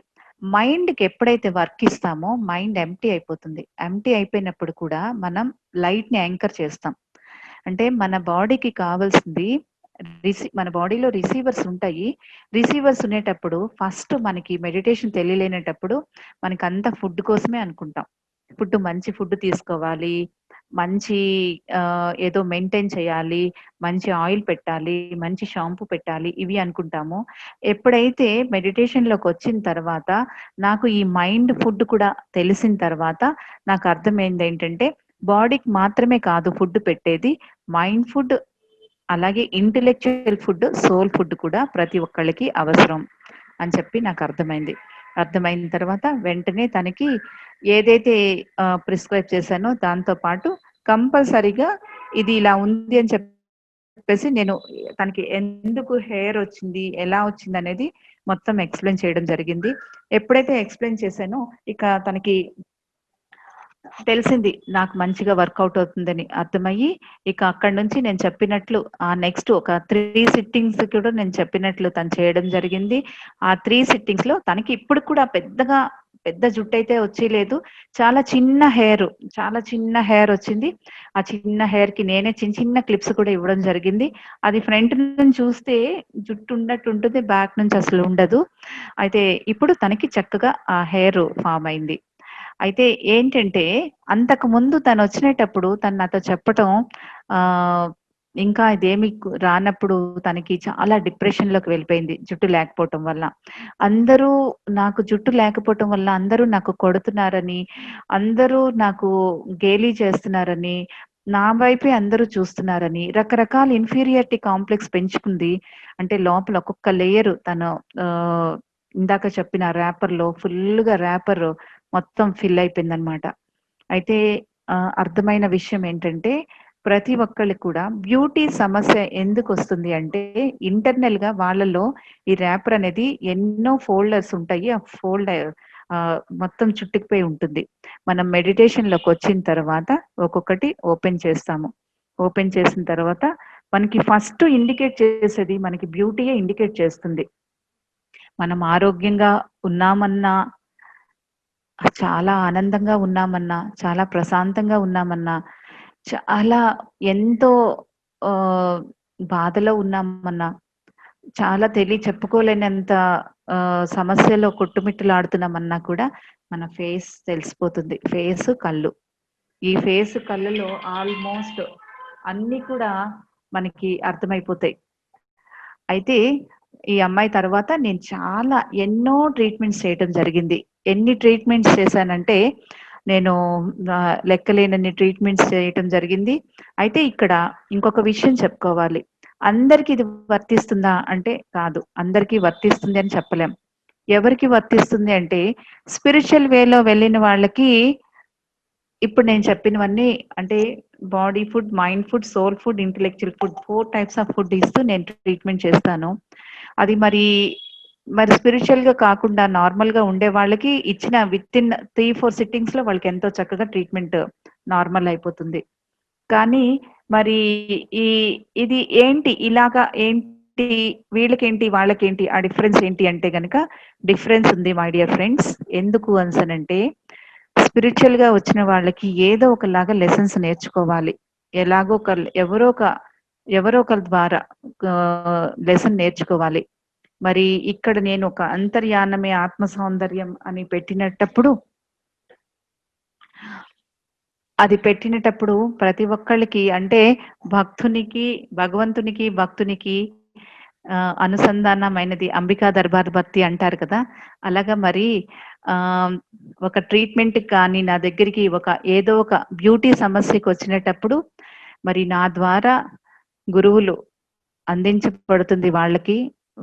మైండ్‌కి ఎప్పుడైతే వర్క్ ఇస్తామో మైండ్ ఎంప్టీ అయిపోతుంది. ఎంప్టీ అయిపోయినప్పుడు కూడా మనం లైట్‌ని యాంకర్ చేస్తాం. అంటే మన బాడీకి కావాల్సింది మన బాడీలో రిసీవర్స్ ఉంటాయి. రిసీవర్స్ ఉండేటప్పుడు ఫస్ట్ మనకి మెడిటేషన్ తెలియలేనటప్పుడు మనకంతా ఫుడ్ కోసమే అనుకుంటాం. మంచి ఫుడ్ తీసుకోవాలి, మంచి ఏదో మెయింటైన్ చేయాలి, మంచి ఆయిల్ పెట్టాలి, మంచి షాంపూ పెట్టాలి ఇవి అనుకుంటాము. ఎప్పుడైతే మెడిటేషన్‌లోకి వచ్చిన తర్వాత నాకు ఈ మైండ్ ఫుడ్ కూడా తెలిసిన తర్వాత నాకు అర్థమైందేంటంటే బాడీకి మాత్రమే కాదు ఫుడ్ పెట్టేది. మైండ్ ఫుడ్ అలాగే ఇంటెలెక్చువల్ ఫుడ్, సోల్ ఫుడ్ కూడా ప్రతి ఒక్కళ్ళకి అవసరం అని చెప్పి నాకు అర్థమైంది. అర్థమైన తర్వాత వెంటనే తనకి ఏదైతే ప్రిస్క్రైబ్ చేశానో దాంతో పాటు కంపల్సరీగా ఇది ఇలా ఉంది అని చెప్పేసి నేను తనకి ఎందుకు హెయిర్ వచ్చింది, ఎలా వచ్చిందనేది మొత్తం ఎక్స్‌ప్లెయిన్ చేయడం జరిగింది. ఎప్పుడైతే ఎక్స్‌ప్లెయిన్ చేశానో ఇక తనకి తెలిసింది నాకు మంచిగా వర్కౌట్ అవుతుందని అర్థమయ్యి, ఇక అక్కడి నుంచి నేను చెప్పినట్లు నెక్స్ట్ ఒక 3 సిట్టింగ్స్ కూడా నేను చెప్పినట్లు తను చేయడం జరిగింది. ఆ 3 సిట్టింగ్స్‌లో తనకి ఇప్పుడు కూడా పెద్ద జుట్టయితే వచ్చేలేదు. చాలా చిన్న హెయిర్ వచ్చింది. ఆ చిన్న హెయిర్‌కి నేనే చిన్న చిన్న క్లిప్స్ కూడా ఇవ్వడం జరిగింది. అది ఫ్రంట్ నుంచి చూస్తే జుట్టు ఉన్నట్టు ఉంటుంది. బ్యాక్ నుంచి అసలు ఉండదు. అయితే ఇప్పుడు తనకి చక్కగా ఆ హెయిర్ ఫార్మ్ అయింది. అయితే ఏంటంటే, అంతకుముందు తనొచ్చినేటప్పుడు తను నాతో చెప్పటం ఇంకా ఇదేమి రానప్పుడు తనకి చాలా డిప్రెషన్‌లోకి వెళ్ళిపోయింది జుట్టు లేకపోవటం వల్ల. అందరూ నాకు జుట్టు లేకపోవటం వల్ల అందరూ నాకు కొడుతున్నారని, అందరూ నాకు గేలి చేస్తున్నారని, నా వైపే అందరూ చూస్తున్నారని, రకరకాల ఇన్ఫీరియారిటీ కాంప్లెక్స్ పెంచుకుంది. అంటే లోపల ఒక్కొక్క లేయరు తను ఇందాక చెప్పిన ర్యాపర్‌లో ఫుల్‌గా ర్యాపర్ మొత్తం ఫిల్ అయిపోయిందనమాట. అయితే అర్థమైన విషయం ఏంటంటే, ప్రతి ఒక్కళ్ళకి కూడా బ్యూటీ సమస్య ఎందుకొస్తుంది అంటే, ఇంటర్నల్‌గా వాళ్ళలో ఈ ర్యాపర్ అనేది ఎన్నో ఫోల్డర్స్ ఉంటాయి. ఆ మొత్తం చుట్టుకుపోయి ఉంటుంది. మనం మెడిటేషన్‌లోకొచ్చిన తర్వాత ఒక్కొక్కటి ఓపెన్ చేస్తాము. ఓపెన్ చేసిన తర్వాత మనకి ఫస్ట్ ఇండికేట్ చేసేది మనకి బ్యూటీయే ఇండికేట్ చేస్తుంది. మనం ఆరోగ్యంగా ఉన్నామన్నా, చాలా ఆనందంగా ఉన్నామన్నా, చాలా ప్రశాంతంగా ఉన్నామన్నా, చాలా ఎంతో ఆహ్, బాధలో ఉన్నామన్నా, చాలా చెప్పుకోలేనంత సమస్యలో కొట్టుమిట్టులాడుతున్నామన్నా కూడా మన ఫేస్ తెలిసిపోతుంది. ఫేసు, కళ్ళు. ఈ ఫేసు, కళ్ళులో ఆల్మోస్ట్ అన్నీ కూడా మనకి అర్థమైపోతాయి. అయితే ఈ అమ్మాయి తర్వాత నేను చాలా ఎన్నో ట్రీట్మెంట్స్ చేయటం జరిగింది. ఎన్ని ట్రీట్మెంట్స్ చేశానంటే నేను లెక్కలేనన్ని ట్రీట్మెంట్స్ చేయటం జరిగింది. అయితే ఇక్కడ ఇంకొక విషయం చెప్పుకోవాలి. అందరికి ఇది వర్తిస్తుందా అంటే కాదు. అందరికీ వర్తిస్తుంది అని చెప్పలేం. ఎవరికి వర్తిస్తుంది అంటే స్పిరిచువల్ వేలో వెళ్ళిన వాళ్ళకి ఇప్పుడు నేను చెప్పినవన్నీ అంటే body food, mind food, soul food, intellectual food 4 types of food ఇస్తూ నేను ట్రీట్మెంట్ చేస్తాను. అది మరి స్పిరిచువల్‌గా కాకుండా నార్మల్‌గా ఉండే వాళ్ళకి ఇచ్చిన వితిన్ 3, 4 సిట్టింగ్స్‌లో వాళ్ళకి ఎంతో చక్కగా ట్రీట్మెంట్ నార్మల్ అయిపోతుంది. కానీ మరి ఈ ఇది ఏంటి ఇలాగా ఏంటి వీళ్ళకేంటి, వాళ్ళకేంటి ఆ డిఫరెన్స్ ఏంటి అంటే గనక డిఫరెన్స్ ఉంది మై డియర్ ఫ్రెండ్స్. ఎందుకు అనేసనంటే స్పిరిచువల్‌గా వచ్చిన వాళ్ళకి ఏదో ఒకలాగా లెసన్స్ నేర్చుకోవాలి. ఎలాగో ఎవరో ఒకరి ద్వారా లెసన్ నేర్చుకోవాలి. మరి ఇక్కడ నేను ఒక అంతర్యానమే ఆత్మ సౌందర్యం అని పెట్టినటప్పుడు ప్రతి ఒక్కళ్ళకి అంటే భగవంతునికి అనుసంధానమైనది అంబికా దర్బార్ భక్తి అంటారు కదా! అలాగా మరి ఒక ట్రీట్మెంట్‌కి కానీ నా దగ్గరికి ఏదో ఒక బ్యూటీ సమస్యకొచ్చినేటప్పుడు మరి నా ద్వారా గురువులు అందించబడుతుంది వాళ్ళకి.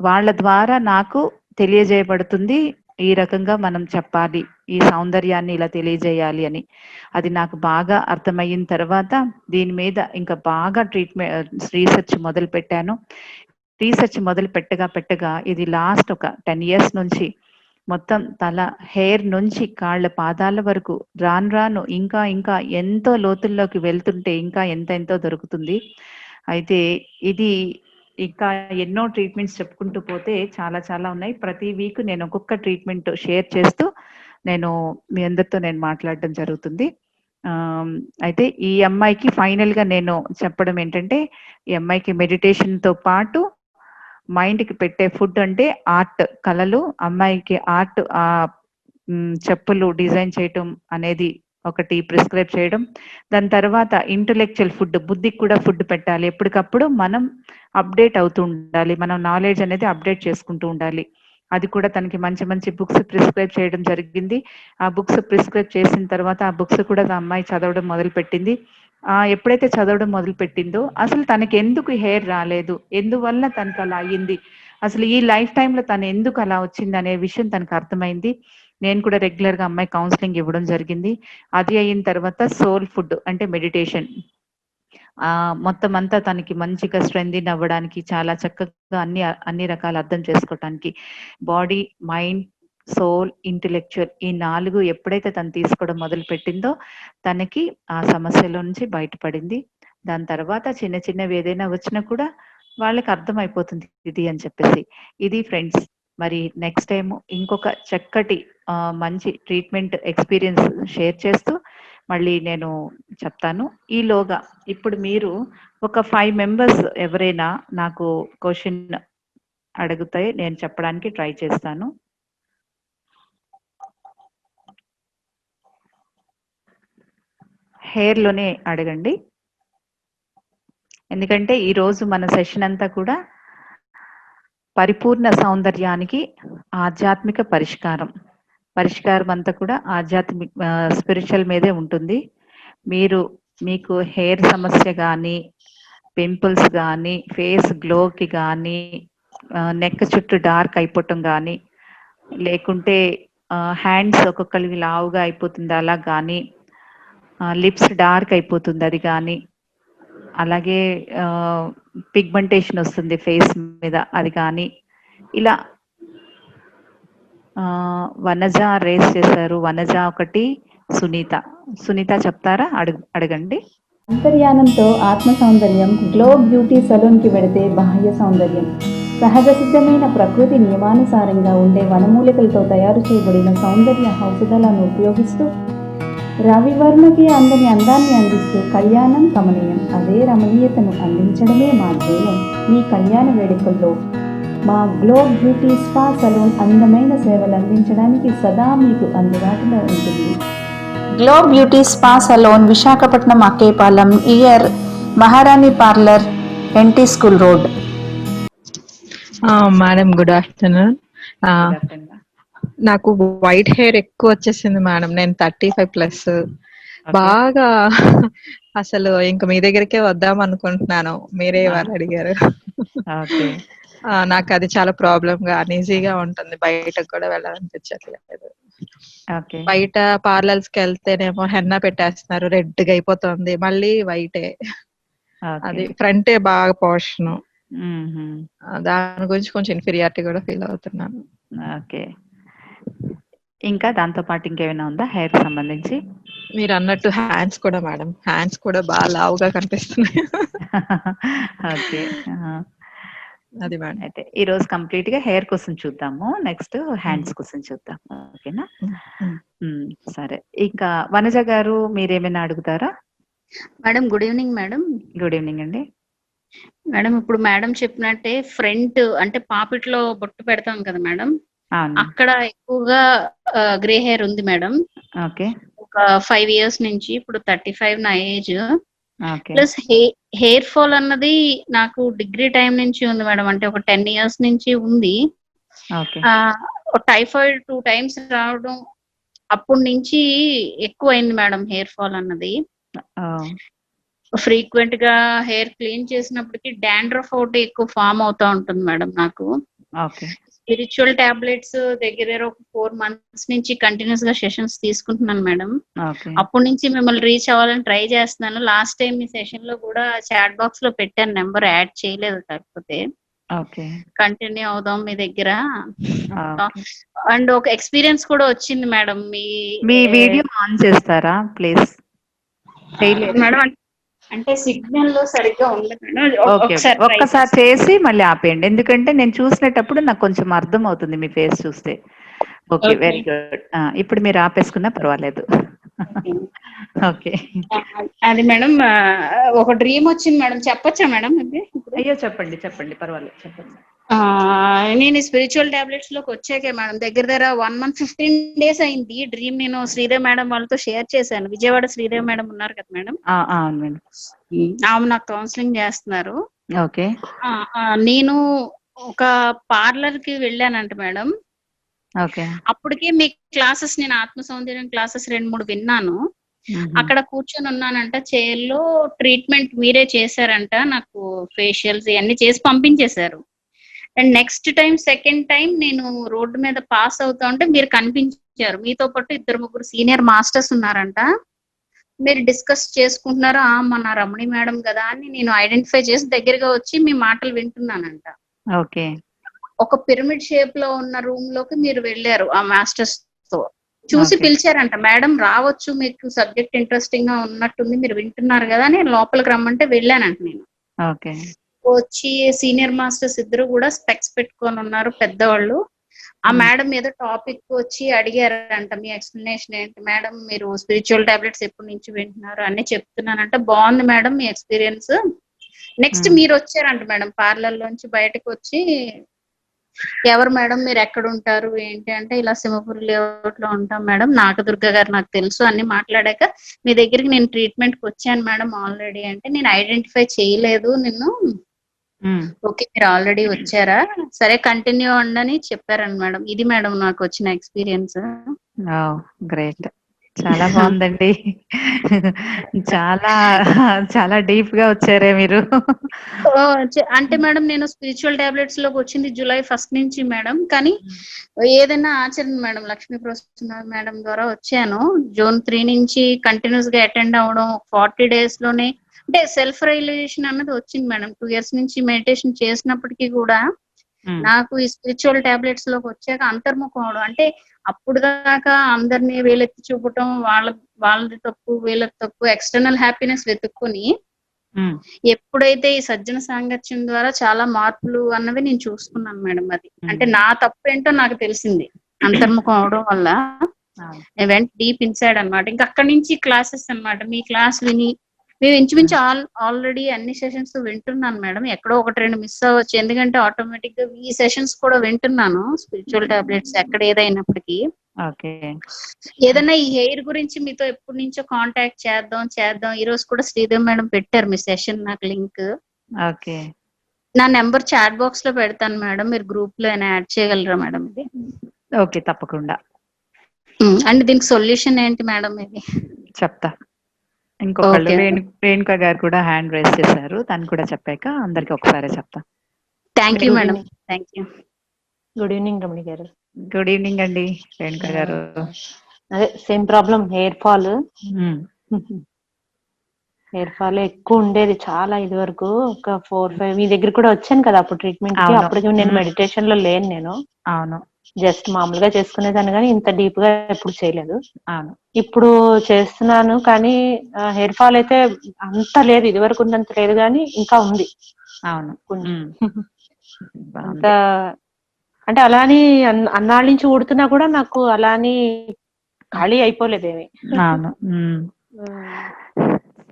వాళ్ళ ద్వారా నాకు తెలియజేయబడుతుంది. ఈ రకంగా మనం చెప్పాలి. ఈ సౌందర్యాన్ని ఇలా తెలియజేయాలి అని. అది నాకు బాగా అర్థమయిన తర్వాత దీని మీద ఇంకా బాగా రీసెర్చ్ మొదలుపెట్టాను. రీసెర్చ్ మొదలు పెట్టగా ఇది లాస్ట్ ఒక 10 ఇయర్స్ నుంచి మొత్తం తల హెయిర్ నుంచి కాళ్ళ పాదాల వరకు రాను ఇంకా ఎంతో లోతుల్లోకి వెళ్తుంటే ఇంకా ఎంతో దొరుకుతుంది. అయితే ఇది ఇంకా ఎన్నో ట్రీట్మెంట్స్ చెప్పుకుంటూ పోతే చాలా ఉన్నాయి. ప్రతి వీక్ నేను ఒక్కొక్క ట్రీట్మెంట్ షేర్ చేస్తూ మీ అందరితో నేను మాట్లాడడం జరుగుతుంది. అయితే ఈ అమ్మాయికి ఫైనల్‌గా నేను చెప్పడం ఏంటంటే, ఈ అమ్మాయికి మెడిటేషన్‌తో పాటు మైండ్‌కి పెట్టే ఫుడ్ అంటే ఆర్ట్, కళలు. అమ్మాయికి ఆర్ట్ చెప్పులు డిజైన్ చేయటం అనేది ఒకటి ప్రిస్క్రైబ్ చేయడం. దాని తర్వాత ఇంటలెక్చువల్ ఫుడ్, బుద్ధికి కూడా ఫుడ్ పెట్టాలి. ఎప్పటికప్పుడు మనం అప్డేట్ అవుతూ ఉండాలి. మనం నాలెడ్జ్ అనేది అప్డేట్ చేసుకుంటూ ఉండాలి. అది కూడా తనకి మంచి మంచి బుక్స్ ప్రిస్క్రైబ్ చేయడం జరిగింది. ఆ బుక్స్ ప్రిస్క్రైబ్ చేసిన తర్వాత ఆ బుక్స్ కూడా ఆ అమ్మాయి చదవడం మొదలుపెట్టింది. ఎప్పుడైతే చదవడం మొదలుపెట్టిందో అసలు తనకి ఎందుకు హెయిర్ రాలేదు, ఎందువల్ల తనకు అలా అయ్యింది, అసలు ఈ లైఫ్ టైంలో తను ఎందుకు అలా వచ్చింది అనే విషయం తనకు అర్థమైంది. నేను కూడా రెగ్యులర్గా అమ్మాయి కౌన్సిలింగ్ ఇవ్వడం జరిగింది. అది అయిన తర్వాత సోల్ ఫుడ్ అంటే మెడిటేషన్, మొత్తం అంతా తనకి మంచిగా స్ట్రెంథిన్ అవ్వడానికి, చాలా చక్కగా అన్ని రకాల అర్థం చేసుకోవటానికి, బాడీ, మైండ్, సోల్, ఇంటెలెక్చువల్ ఈ 4 ఎప్పుడైతే తను తీసుకోవడం మొదలు పెట్టిందో తనకి ఆ సమస్యలో నుంచి బయటపడింది. దాని తర్వాత చిన్న చిన్నవి ఏదైనా వచ్చినా కూడా వాళ్ళకి అర్థమైపోతుంది ఇది అని చెప్పేసి. ఇది ఫ్రెండ్స్. మరి నెక్స్ట్ టైం ఇంకొక చక్కటి మంచి ట్రీట్మెంట్ ఎక్స్పీరియన్స్ షేర్ చేస్తూ మళ్ళీ నేను చెప్తాను. ఈలోగా ఇప్పుడు మీరు ఒక 5 మెంబర్స్ ఎవరైనా నాకు క్వశ్చన్ అడిగితే నేను చెప్పడానికి ట్రై చేస్తాను. హెయిర్ లోనే అడగండి, ఎందుకంటే ఈరోజు మన సెషన్ అంతా కూడా పరిపూర్ణ సౌందర్యానికి ఆధ్యాత్మిక పరిష్కారం అంతా కూడా ఆధ్యాత్మిక స్పిరిచువల్ మీదే ఉంటుంది. మీకు హెయిర్ సమస్య కానీ, పింపుల్స్ కానీ, ఫేస్ గ్లోకి కానీ, నెక్ చుట్టూ డార్క్ అయిపోవటం కానీ, లేకుంటే హ్యాండ్స్ ఒక్కొక్కరికి లావుగా అయిపోతుంది అలా కానీ, లిప్స్ డార్క్ అయిపోతుంది అది కానీ, అలాగే పిగ్మెంటేషన్ వస్తుంది ఫేస్ మీద అది కానీ, ఇలా వనజ రేస్ చేశారు. వనజ ఒకటి, సునీత చెప్తారా? అడగండి. అంతర్యానంతో ఆత్మ సౌందర్యం. గ్లో బ్యూటీ సలూన్ కి వెడితే బాహ్య సౌందర్యం. సహజ సిద్ధమైన ప్రకృతి నియమానుసారంగా ఉండే వనమూలికలతో తయారు చేయబడిన సౌందర్య ఔషధాలను ఉపయోగిస్తూ రవివర్ణకి అందని అందాన్ని అందిస్తూ కళ్యాణం కమనీయం. అదే రమణీయతను అందించడమే మా ధ్యేయం. మీ కళ్యాణ వేడుకల్లో మా గ్లో బ్యూటీ స్పా సలూన్ అందమైన సేవలు అందించడానికి సదా మీకు అందుబాటులో ఉంటుంది. Glow beauty spa salon, Visakhapatnam, Akkayapalem, year Maharani parlour, N T school road. Madam good afternoon. నాకు వైట్ హెయిర్ ఎక్కువ వచ్చేసింది మేడం. నేను 35+. బాగా అసలు ఇంక మీ దగ్గరికే వద్దాం అనుకుంటున్నాను. మీరే వాళ్ళు అడిగారు. నాకు అది చాలా ప్రాబ్లమ్ గా అనీజీగా ఉంటుంది. బయటకు కూడా వెళ్ళాలనిపించట్లేదు. బయట పార్లర్స్ కి వెళ్తేనేమో హెన్నా పెట్టేస్తున్నారు, రెడ్ గా అయిపోతుంది, మళ్ళీ వైటే. అది ఫ్రంటే బాగా పోర్షన్. దాని గురించి కొంచెం ఇన్ఫీరియారిటీ కూడా ఫీల్ అవుతున్నాను. ఓకే, ఇంకా దాంతో పాటు ఇంకేమైనా ఉందా హెయిర్ సంబంధించి? మీరు అన్నట్టు హ్యాండ్స్ కూడా మేడం, హ్యాండ్స్ కూడా బాగా లావుగా కనిపిస్తున్నాయి. ఓకే, అది మేడం. అయితే ఈ రోజు కంప్లీట్ గా హెయిర్ కోసం చూద్దాము, నెక్స్ట్ హ్యాండ్స్ కోసం చూద్దాం. ఓకేనా? సరే, ఇంకా వనజ గారు మీరేమైనా అడుగుతారా? Madam good evening. Madam good evening అండి. మేడం ఇప్పుడు మేడం చెప్పినట్టే ఫ్రంట్ అంటే పాపిట్లో బొట్టు పెడతాం కదా మేడం, అక్కడ ఎక్కువగా గ్రే హెయిర్ ఉంది మేడం. ఓకే, ఒక 5 years నుంచి. ఇప్పుడు 35 నా age. Okay. Plus hair fall అన్నది నాకు డిగ్రీ టైం నుంచి ఉంది మేడం, అంటే ఒక 10 years నుంచి ఉంది. ఓకే. టైఫాయిడ్ 2 times రావడం అప్పటి నుంచి ఎక్కువ అయింది మేడం హెయిర్ ఫాల్ అన్నది. ఫ్రీక్వెంట్ గా హెయిర్ క్లీన్ చేసినప్పటికీ డాండ్రఫ్ ఒకటి ఎక్కువ ఫామ్ అవుతా ఉంటుంది మేడం నాకు. స్పిరిచువల్ టాబ్లెట్స్ దగ్గర ఒక 4 months నుంచి కంటిన్యూస్ గా సెషన్స్ తీసుకుంటున్నాను మేడం. అప్పటి నుంచి మిమ్మల్ని రీచ్ అవ్వాలని ట్రై చేస్తున్నాను. లాస్ట్ టైం మీ సెషన్ లో కూడా చాట్ బాక్స్ లో పెట్టాను, నెంబర్ యాడ్ చేయలేదు, కాకపోతే కంటిన్యూ అవుదాం మీ దగ్గర. అండ్ ఒక ఎక్స్పీరియన్స్ కూడా వచ్చింది మేడం. మీ వీడియో ఆన్ చేస్తారా ప్లీజ్? మేడం అంటే సిగ్నల్ సరిగ్గా ఉండదు, ఒక్కసారి చేసి మళ్ళీ ఆపేయండి, ఎందుకంటే నేను చూసినప్పుడు నాకు కొంచెం అర్థం అవుతుంది మీ ఫేస్ చూస్తే. Okay, very good. ఇప్పుడు మీరు ఆపేసుకున్నా పర్వాలేదు. ఓకే. అది మేడం ఒక డ్రీమ్ వచ్చింది మేడం, చెప్పొచ్చా మేడం? అయ్యో చెప్పండి, పర్వాలేదు చెప్పండి. నేను స్పిరిచువల్ టాబ్లెట్స్ లోకి వచ్చాకే మేడం దగ్గర 1 month 15 days అయింది. డ్రీమ్ నేను శ్రీదేవి మేడం వాళ్ళతో షేర్ చేశాను. విజయవాడ శ్రీదేవి మేడం ఉన్నారు కదా మేడం, అవును మేడం. ఆమె నాకు కౌన్సిలింగ్ చేస్తున్నారు. ఓకే. నేను ఒక పార్లర్ కి వెళ్ళానంట మేడం. ఓకే. అప్పటికే మీ క్లాసెస్, నేను ఆత్మ సౌందర్యం క్లాసెస్ 2-3 విన్నాను. అక్కడ కూర్చొని ఉన్నానంట, చైర్ లో ట్రీట్మెంట్ మీరే చేశారంట, నాకు ఫేషియల్స్ ఇవన్నీ చేసి పంపించేశారు. And next time second time నేను రోడ్డు మీద పాస్ అవుతా ఉంటే మీరు కనిపించారు. మీతో పాటు 2-3 సీనియర్ మాస్టర్స్ ఉన్నారంట. మీరు డిస్కస్ చేసుకుంటున్నారా, మన రమణి మేడం కదా అని నేను ఐడెంటిఫై చేసి దగ్గరగా వచ్చి మీ మాటలు వింటున్నానంట. ఓకే. ఒక పిరమిడ్ షేప్ లో ఉన్న రూమ్ లోకి మీరు వెళ్ళారు ఆ మాస్టర్స్ తో. చూసి పిలిచారంట, మేడం రావచ్చు, మీకు సబ్జెక్ట్ ఇంట్రెస్టింగ్ గా ఉన్నట్టుంది, మీరు వింటున్నారు కదా అని లోపలికి రమ్మంటే వెళ్ళానంట నేను. ఓకే. వచ్చి సీనియర్ మాస్టర్స్ ఇద్దరు కూడా స్పెక్స్ పెట్టుకొని ఉన్నారు, పెద్దవాళ్ళు. ఆ మేడం ఏదో టాపిక్ వచ్చి అడిగారంట, మీ ఎక్స్ప్లెనేషన్ ఏంటి మేడం, మీరు స్పిరిచువల్ టాబ్లెట్స్ ఎప్పటి నుంచి వింటున్నారు అన్ని చెప్తున్నానంట. బాగుంది మేడం మీ ఎక్స్పీరియన్స్. నెక్స్ట్ మీరు వచ్చారంట మేడం, పార్లర్ లోంచి బయటకు వచ్చి, ఎవరు మేడం మీరు ఎక్కడ ఉంటారు ఏంటి అంటే, ఇలా సింహపురి లేఅవుట్ లో ఉంటాం మేడం, నాగదుర్గ గారు నాకు తెలుసు అన్ని మాట్లాడాక, మీ దగ్గరికి నేను ట్రీట్మెంట్ కి వచ్చాను మేడం ఆల్రెడీ అంటే, నేను ఐడెంటిఫై చేయలేదు నిన్ను. ఓకే మీరు ఆల్రెడీ వచ్చారా, సరే కంటిన్యూ అవ్వండి చెప్పారండి మేడం. ఇది మేడం నాకు వచ్చిన ఎక్స్పీరియన్స్. గ్రేట్, చాలా బాగుందండి. చాలా చాలా డీప్ గా వచ్చారే మీరు. అంటే మేడం నేను స్పిరిచువల్ టాబ్లెట్స్ లోకి వచ్చింది July 1st నుంచి మేడం, కానీ ఏదైనా ఆచరణ మేడం, లక్ష్మీ ప్రసన్న మేడం ద్వారా వచ్చాను. June 3 నుంచి కంటిన్యూస్ గా అటెండ్ అవ్వడం, 40 days లోనే అంటే సెల్ఫ్ రియలైజేషన్ అన్నది వచ్చింది మేడం. 2 years నుంచి మెడిటేషన్ చేసినప్పటికీ కూడా నాకు ఈ స్పిరిచువల్ టాబ్లెట్స్ లోకి వచ్చాక అంతర్ముఖం అవడం, అంటే అప్పుడు దాకా అందరినీ వేలెత్తి చూపటం, వాళ్ళది తప్పు వీళ్ళది తప్పు, ఎక్స్టర్నల్ హ్యాపీనెస్ వెతుక్కుని ఎప్పుడైతే ఈ సజ్జన సాంగత్యం ద్వారా చాలా మార్పులు అన్నవి నేను చూసుకున్నాను మేడం. అది అంటే నా తప్పు ఏంటో నాకు తెలిసింది అంతర్ముఖం అవడం వల్ల. వెంట్ డీప్ ఇన్సైడ్ అన్నమాట. ఇంకా అక్కడి నుంచి క్లాసెస్ అన్నమాట. మీ క్లాస్ విని మేము ఇంచుమించు ఆల్రెడీ అన్ని సెషన్స్ వింటున్నాను మేడం. ఎక్కడో 1-2 మిస్ అవ్వచ్చు, ఎందుకంటే ఆటోమేటిక్ గా ఈ సెషన్స్ కూడా వింటున్నాను స్పిరిచువల్ టాబ్లెట్స్ ఎక్కడ ఏదైనప్పటికీ. ఏదైనా ఈ హెయిర్ గురించి మీతో ఎప్పటి నుంచో కాంటాక్ట్ చేద్దాం ఈ రోజు కూడా శ్రీదేవి మేడం పెట్టారు మీ సెషన్, నాకు లింక్. నా నెంబర్ చాట్ బాక్స్ లో పెడతాను మేడం, మీరు గ్రూప్ లో యాడ్ చేయగలరా మేడం ఇది? ఓకే తప్పకుండా. అండ్ దీనికి సొల్యూషన్ ఏంటి మేడం ఇది చెప్తా. ఇంకొకళ్ళు రేణుక గారు కూడా హ్యాండ్ రైజ్ చేశారు, తను కూడా చెప్పాక అందరికి ఒకసారి చెప్తా. Thank you madam. Thank you. Good evening Ramani గారు. గుడ్ ఈవినింగ్ అండి రేణుక గారు. అదే same problem, hair fall. Hair fall ఎక్కువ ఉండేది చాలా. ఇది వరకు ఒక 4-5 మీ దగ్గర కూడా వచ్చాను కదా అప్పుడు ట్రీట్మెంట్ కి. అప్పటికి నేను మెడిటేషన్ లో లేను నేను. అవును, జస్ట్ మామూలుగా చేసుకునేదాన్ని కానీ ఇంత డీప్ గా ఎప్పుడు చేయలేదు. అవును, ఇప్పుడు చేస్తున్నాను కానీ హెయిర్ ఫాల్ అయితే అంత లేదు, ఇది వరకు ఉన్నంత లేదు కానీ ఇంకా ఉంది. అవును అంత అంటే అలాని అన్నాళ్ళ నుంచి ఊడుతున్నా కూడా నాకు అలాని ఖాళీ అయిపోలేదేమి. అవును.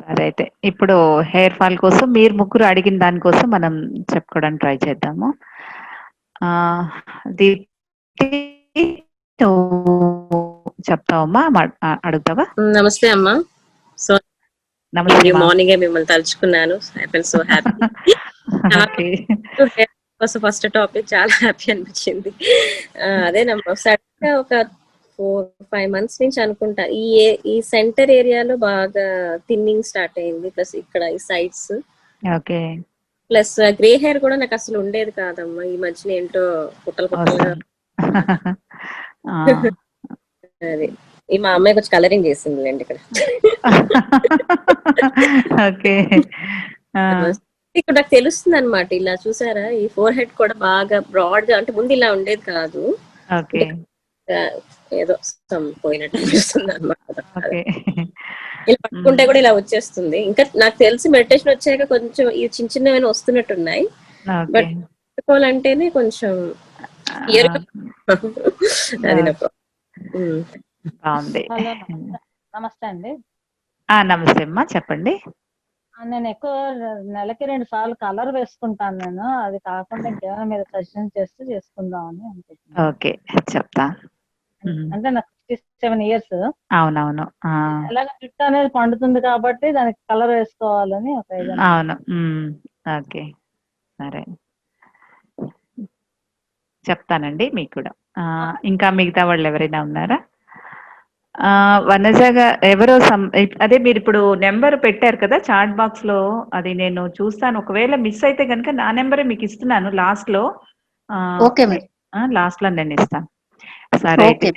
సరే అయితే ఇప్పుడు హెయిర్ ఫాల్ కోసం మీరు ముగ్గురు అడిగిన దానికోసం మనం చెప్పుకోవడానికి ట్రై చేద్దాము. చెప్తావమ్మా, అడుగుతావా? నమస్తే అమ్మా. సో మార్నింగ్ మిమ్మల్ని తలుచుకున్నాను. I feel so happy. First topic చాలా హ్యాపీ అనిపించింది. అదేనమ్మా, సడన్ గా ఒక 4-5 months నుంచి అనుకుంటా ఈ సెంటర్ ఏరియాలో బాగా థిన్నింగ్ స్టార్ట్ అయింది. ప్లస్ ఇక్కడ ఈ సైడ్స్, ప్లస్ గ్రే హెయిర్ కూడా నాకు అసలు ఉండేది కాదమ్మా. ఈ మధ్యన ఏంటో పుట్టలుగా అది ఈ మా అమ్మాయి కొంచెం కలరింగ్ చేసింది అండి ఇక్కడ. ఇక్కడ నాకు తెలుస్తుంది అనమాట. ఇలా చూసారా, ఈ ఫోర్ హెడ్ కూడా బాగా బ్రాడ్ గా, అంటే ముందు ఇలా ఉండేది కాదు, ఏదో పోయినట్టు అనిపిస్తుంది అనమాట. ఇలా పట్టుకుంటే కూడా ఇలా వచ్చేస్తుంది. ఇంకా నాకు తెలిసి మెడిటేషన్ వచ్చాక కొంచెం ఈ చిన్న చిన్నవైనా వస్తున్నట్టున్నాయి. బట్ పట్టుకోవాలంటేనే కొంచెం అది నా బాగుంది. నమస్తే అండి. నమస్తే అమ్మా, చెప్పండి. నేను ఎక్కువ నెలకి 2 సార్లు కలర్ వేసుకుంటాను నేను. అది కాకుండా ఇంకేమైనా మీరు సజెషన్ చేస్తే చేసుకుందామని అనుకుంటున్నాను. ఓకే, చెప్తా. అంటే నాకు 67 ఇయర్స్. అవునవును. ఎలాగ జుట్టు అనేది పండుతుంది కాబట్టి దానికి కలర్ వేసుకోవాలని ఒక ఐడియా. అవును. ఓకే, సరే, చెప్తానండి మీకు కూడా. ఇంకా మిగతా వాళ్ళు ఎవరైనా ఉన్నారా? వనజగా ఎవరో అదే మీరు ఇప్పుడు నెంబర్ పెట్టారు కదా చాట్ బాక్స్ లో, అది నేను చూస్తాను. ఒకవేళ మిస్ అయితే కనుక నా నెంబరే మీకు ఇస్తున్నాను లాస్ట్ లో. Okay madam. లాస్ట్ లో నేను ఇస్తాను. సరే అయితే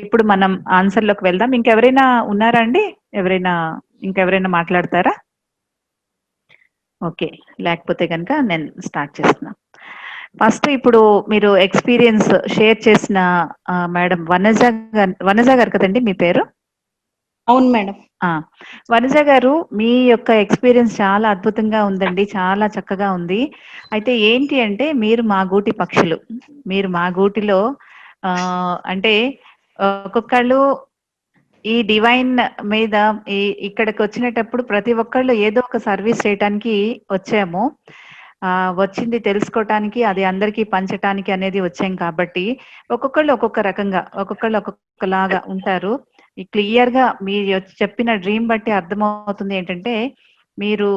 ఇప్పుడు మనం ఆన్సర్ లోకి వెళ్దాం. ఇంకెవరైనా ఉన్నారా అండి? ఇంకెవరైనా మాట్లాడతారా? ఓకే, లేకపోతే కనుక నేను స్టార్ట్ చేస్తున్నా. ఫస్ట్ ఇప్పుడు మీరు ఎక్స్పీరియన్స్ షేర్ చేసిన మేడం వనజ గారు కదండి మీ పేరు? అవును మేడం. వనజ గారు, మీ యొక్క ఎక్స్పీరియన్స్ చాలా అద్భుతంగా ఉందండి, చాలా చక్కగా ఉంది. అయితే ఏంటి అంటే మీరు మా గూటి పక్షులు. మీరు మా గూటిలో అంటే ఒక్కొక్కళ్ళు ఈ డివైన్ మీద ఇక్కడికి వచ్చినప్పుడు ప్రతి ఒక్కళ్ళు ఏదో ఒక సర్వీస్ చేయటానికి వచ్చాము. వచ్చింది తెలుసుకోవటానికి, అది అందరికీ పంచటానికి అనేది వచ్చాం. కాబట్టి ఒక్కొక్కళ్ళు ఒక్కొక్క రకంగా, ఒక్కొక్కళ్ళు ఒక్కొక్కలాగా ఉంటారు. క్లియర్ గా మీరు చెప్పిన డ్రీమ్ బట్టి అర్థమవుతుంది ఏంటంటే మీరు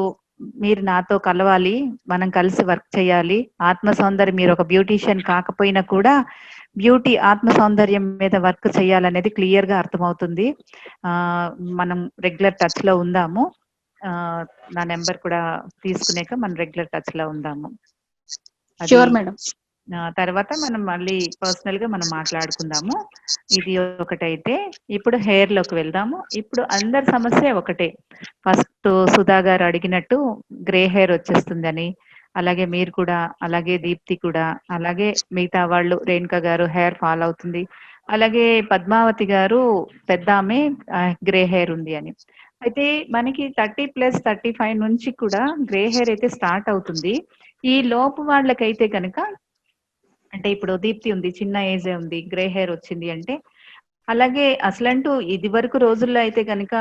నాతో కలవాలి, మనం కలిసి వర్క్ చేయాలి. ఆత్మ సౌందర్యం, మీరు ఒక బ్యూటీషియన్ కాకపోయినా కూడా బ్యూటీ ఆత్మ సౌందర్యం మీద వర్క్ చేయాలనేది క్లియర్ గా అర్థమవుతుంది. మనం రెగ్యులర్ టచ్ లో ఉందాము. నా నెంబర్ కూడా తీసుకునేక మనం రెగ్యులర్ టచ్ లో ఉందాము. Sure madam. తర్వాత మనం మళ్ళీ పర్సనల్ గా మనం మాట్లాడుకుందాము. ఇది ఒకటైతే ఇప్పుడు హెయిర్ లోకి వెళ్దాము. ఇప్పుడు అందరి సమస్య ఒకటే. ఫస్ట్ సుధా గారు అడిగినట్టు గ్రే హెయిర్ వచ్చేస్తుందని, అలాగే మీరు కూడా, అలాగే దీప్తి కూడా, అలాగే మిగతా వాళ్ళు రేణుక గారు హెయిర్ ఫాల్ అవుతుంది, అలాగే పద్మావతి గారు పెద్ద ఆమె గ్రే హెయిర్ ఉంది అని. అయితే మనకి 30+ 35 నుంచి కూడా గ్రే హెయిర్ అయితే స్టార్ట్ అవుతుంది. ఈ లోపు వాళ్ళకైతే కనుక, అంటే ఇప్పుడు దీప్తి ఉంది, చిన్న ఏజ్ ఉంది, గ్రే హెయిర్ వచ్చింది అంటే, అలాగే అసలంటూ ఇది వరకు రోజుల్లో అయితే కనుక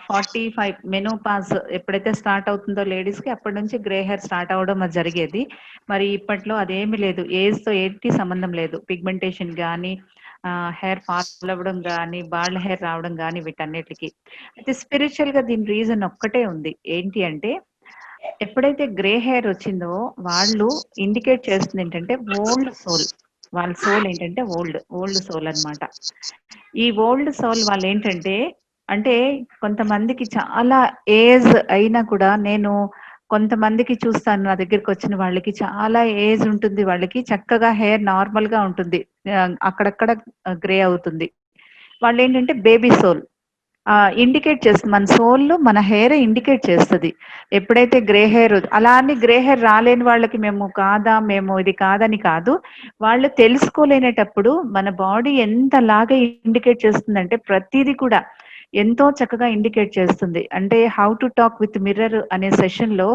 45 మెనోపాజ్ ఎప్పుడైతే స్టార్ట్ అవుతుందో లేడీస్ కి, అప్పటి నుంచి గ్రే హెయిర్ స్టార్ట్ అవడం అది జరిగేది. మరి ఇప్పట్లో అదేమి లేదు, ఏజ్ తో ఏటి సంబంధం లేదు. పిగ్మెంటేషన్ కానీ, హెయిర్ ఫాల్ అవ్వడం కానీ, బాల్డ్ హెయిర్ రావడం కానీ, వీటన్నిటికి. అయితే స్పిరిచువల్ గా దీని రీజన్ ఒక్కటే ఉంది. ఏంటి అంటే ఎప్పుడైతే గ్రే హెయిర్ వచ్చిందో వాళ్ళు ఇండికేట్ చేస్తుంది ఏంటంటే ఓల్డ్ సోల్. వాళ్ళ సోల్ ఏంటంటే ఓల్డ్ సోల్ అన్నమాట. ఈ ఓల్డ్ సోల్ వాళ్ళు ఏంటంటే, అంటే కొంతమందికి చాలా ఏజ్ అయినా కూడా, నేను కొంతమందికి చూస్తాను నా దగ్గరికి వచ్చిన వాళ్ళకి చాలా ఏజ్ ఉంటుంది, వాళ్ళకి చక్కగా హెయిర్ నార్మల్ గా ఉంటుంది, అక్కడక్కడ గ్రే అవుతుంది. వాళ్ళు ఏంటంటే బేబీ సోల్ ఇండికేట్ చేస్తుంది. మన సోల్ మన హెయిర్ ఇండికేట్ చేస్తుంది ఎప్పుడైతే గ్రే హెయిర్. అలా అని గ్రే హెయిర్ రాలేని వాళ్ళకి మేము ఇది కాదని కాదు, వాళ్ళు తెలుసుకోలేనేటప్పుడు మన బాడీ ఎంతలాగా ఇండికేట్ చేస్తుందంటే ప్రతిదీ కూడా ఎంతో చక్కగా ఇండికేట్ చేస్తుంది. అంటే how to talk with mirror అనే సెషన్ లో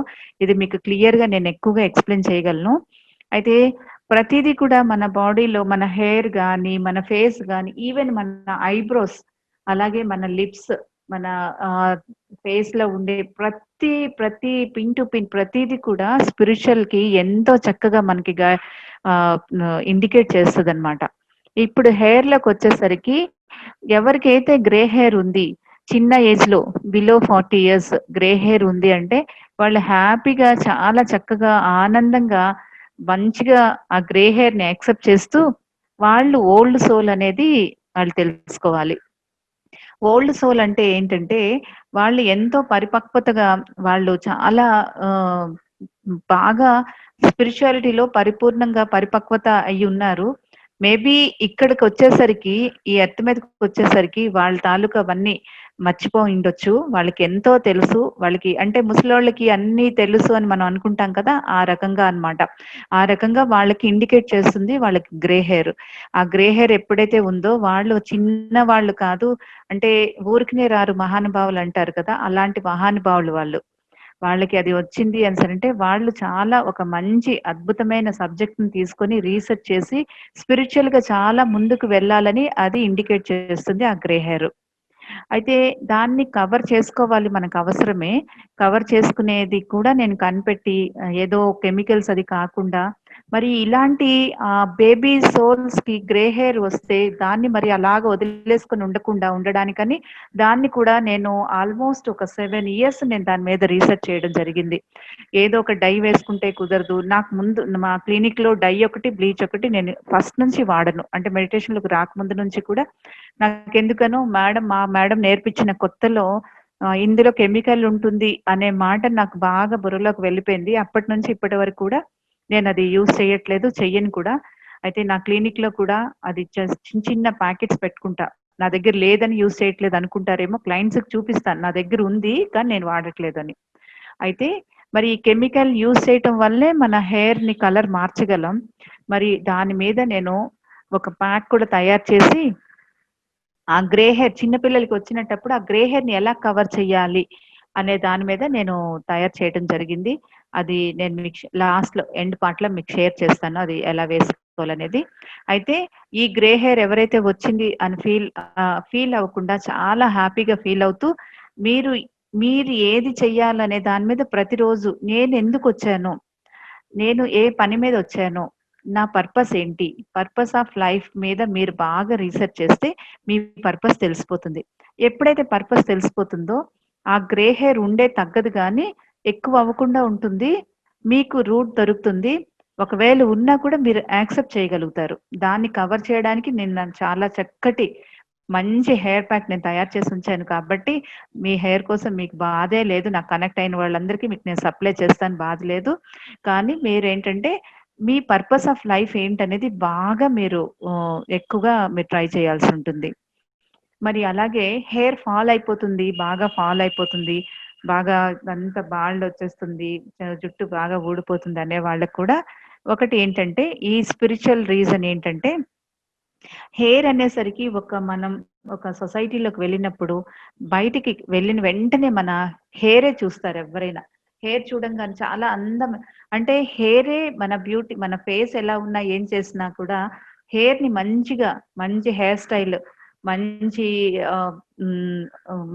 ఇది మీకు క్లియర్ గా నేను ఎక్కువగా ఎక్స్ప్లెయిన్ చేయగలను. అయితే ప్రతిదీ కూడా మన బాడీలో, మన హెయిర్ కానీ, మన ఫేస్ కానీ, ఈవెన్ మన ఐబ్రోస్, అలాగే మన లిప్స్, మన ఫేస్ లో ఉండే ప్రతి పిన్ టు పిన్ ప్రతిదీ కూడా స్పిరిచువల్ కి ఎంతో చక్కగా మనకి ఇండికేట్ చేస్తుంది అనమాట. ఇప్పుడు హెయిర్ లోకి వచ్చేసరికి ఎవరికైతే గ్రే హెయిర్ ఉంది, చిన్న ఏజ్ లో బిలో 40 years గ్రే హెయిర్ ఉంది అంటే, వాళ్ళు హ్యాపీగా చాలా చక్కగా ఆనందంగా మంచిగా ఆ గ్రే హెయిర్ ని యాక్సెప్ట్ చేస్తూ వాళ్ళు ఓల్డ్ సోల్ అనేది వాళ్ళు తెలుసుకోవాలి. ఓల్డ్ సోల్ అంటే ఏంటంటే వాళ్ళు ఎంతో పరిపక్వతగా, వాళ్ళు చాలా బాగా స్పిరిచువాలిటీలో పరిపూర్ణంగా పరిపక్వత అయి ఉన్నారు. మేబీ ఇక్కడికి వచ్చేసరికి, ఈ ఎర్త్ మీదకి వచ్చేసరికి వాళ్ళ తాలూకా అవన్నీ మర్చిపోయి ఉండొచ్చు. వాళ్ళకి ఎంతో తెలుసు. వాళ్ళకి అంటే ముసలోళ్ళకి అన్నీ తెలుసు అని మనం అనుకుంటాం కదా, ఆ రకంగా అన్నమాట. ఆ రకంగా వాళ్ళకి ఇండికేట్ చేస్తుంది వాళ్ళకి గ్రే హెయిర్. ఆ గ్రే హెయిర్ ఎప్పుడైతే ఉందో వాళ్ళు చిన్న వాళ్ళు కాదు, అంటే ఊరికినే రారు మహానుభావులు అంటారు కదా, అలాంటి మహానుభావులు వాళ్ళు. వాళ్ళకి అది వచ్చింది అంటే వాళ్ళు చాలా ఒక మంచి అద్భుతమైన సబ్జెక్ట్ ని తీసుకొని రీసెర్చ్ చేసి స్పిరిచువల్ గా చాలా ముందుకు వెళ్ళాలని అది ఇండికేట్ చేస్తుంది ఆ గ్రే హెయిర్. అయితే దాన్ని కవర్ చేసుకోవాలి, మనకు అవసరమే. కవర్ చేసుకునేది కూడా నేను కనిపెట్టి ఏదో కెమికల్స్ అది కాకుండా మరి ఇలాంటి బేబీ సోల్స్‌కి గ్రే హెయిర్ వస్తే దాన్ని మరి అలాగ వదిలేసుకొని ఉండడానికని దాన్ని కూడా నేను ఆల్మోస్ట్ ఒక 7 ఇయర్స్ నేను దాని మీద రీసెర్చ్ చేయడం జరిగింది. ఏదో ఒక డై వేసుకుంటే కుదరదు. నాకు ముందు మా క్లినిక్‌లో డై ఒకటి, బ్లీచ్ ఒకటి నేను ఫస్ట్ నుంచి వాడను. అంటే మెడిటేషన్‌లోకి రాకముందు నుంచి కూడా నాకెందుకనో మా మేడం నేర్పించిన కొత్తలో ఇందులో కెమికల్ ఉంటుంది అనే మాట నాకు బాగా బుర్రలోకి వెళ్ళిపోయింది. అప్పటి నుంచి ఇప్పటి వరకు కూడా నేనది యూజ్ చేయట్లేదు. చెయ్యను కూడా. అయితే నా క్లినిక్‌లో కూడా అది చిన్న ప్యాకెట్స్ పెట్టుకుంటా. నా దగ్గర లేదని యూజ్ చేయట్లేదు అనుకుంటారేమో, క్లయింట్స్‌కి చూపిస్తాను. నా దగ్గర ఉంది కానీ నేను వాడట్లేదని. అయితే మరి ఈ కెమికల్ యూజ్ చేయటం వల్లే మన హెయిర్‌ని కలర్ మార్చగలం. మరి దాని మీద నేను ఒక ప్యాక్ కూడా తయారు చేసి ఆ గ్రే హెయిర్ చిన్న పిల్లలకి వచ్చినప్పుడు ఆ గ్రే హెయిర్‌ని ఎలా కవర్ చేయాలి అనే దాని మీద నేను తయారు చేయడం జరిగింది. అది నేను మీకు లాస్ట్‌లో ఎండ్ పార్ట్‌లో మీకు షేర్ చేస్తాను. అది ఎలా వేసుకోవాలనేది. అయితే ఈ గ్రే హెయిర్ ఎవరైతే వచ్చింది అని ఫీల్ అవ్వకుండా చాలా హ్యాపీగా ఫీల్ అవుతూ మీరు మీరు ఏది చెయ్యాలనే దాని మీద ప్రతిరోజు నేనెందుకొచ్చాను? నేను ఏ పని మీద వచ్చాను? నా పర్పస్ ఏంటి? పర్పస్ ఆఫ్ లైఫ్ మీద మీరు బాగా రీసెర్చ్ చేస్తే మీ పర్పస్ తెలిసిపోతుంది. ఎప్పుడైతే పర్పస్ తెలిసిపోతుందో ఆ గ్రే హెయిర్ తగ్గదు గానీ ఎక్కువ అవ్వకుండా ఉంటుంది. మీకు రూట్ దొరుకుతుంది. ఒకవేళ ఉన్నా కూడా మీరు యాక్సెప్ట్ చేయగలుగుతారు. దాన్ని కవర్ చేయడానికి నేను చాలా చక్కటి మంచి హెయిర్ ప్యాక్ నేను తయారు చేసి ఉంచాను కాబట్టి మీ హెయిర్ కోసం మీకు బాధే లేదు. నాకు కనెక్ట్ అయిన వాళ్ళందరికీ మీకు నేను సప్లై చేస్తాను, బాధ లేదు. కానీ మీరేంటంటే మీ పర్పస్ ఆఫ్ లైఫ్ ఏంటనేది బాగా మీరు ఎక్కువగా మీరు ట్రై చేయాల్సి ఉంటుంది. మరి అలాగే హెయిర్ ఫాల్ అయిపోతుంది, బాగా ఫాల్ అయిపోతుంది, బాగా అంతా బాల్డ్ వచ్చేస్తుంది, జుట్టు బాగా ఊడిపోతుంది అనే వాళ్ళకి కూడా ఒకటి ఏంటంటే ఈ స్పిరిచువల్ రీజన్ ఏంటంటే హెయిర్ అనేసరికి మనం ఒక సొసైటీలోకి వెళ్ళినప్పుడు బయటికి వెళ్ళిన వెంటనే మన హెయిరే చూస్తారు ఎవరైనా. హెయిర్ చూడంగానే చాలా అంటే హెయిరే మన బ్యూటీ. మన ఫేస్ ఎలా ఉన్నా ఏం చేసినా కూడా హెయిర్‌ని మంచి హెయిర్ స్టైల్ మంచి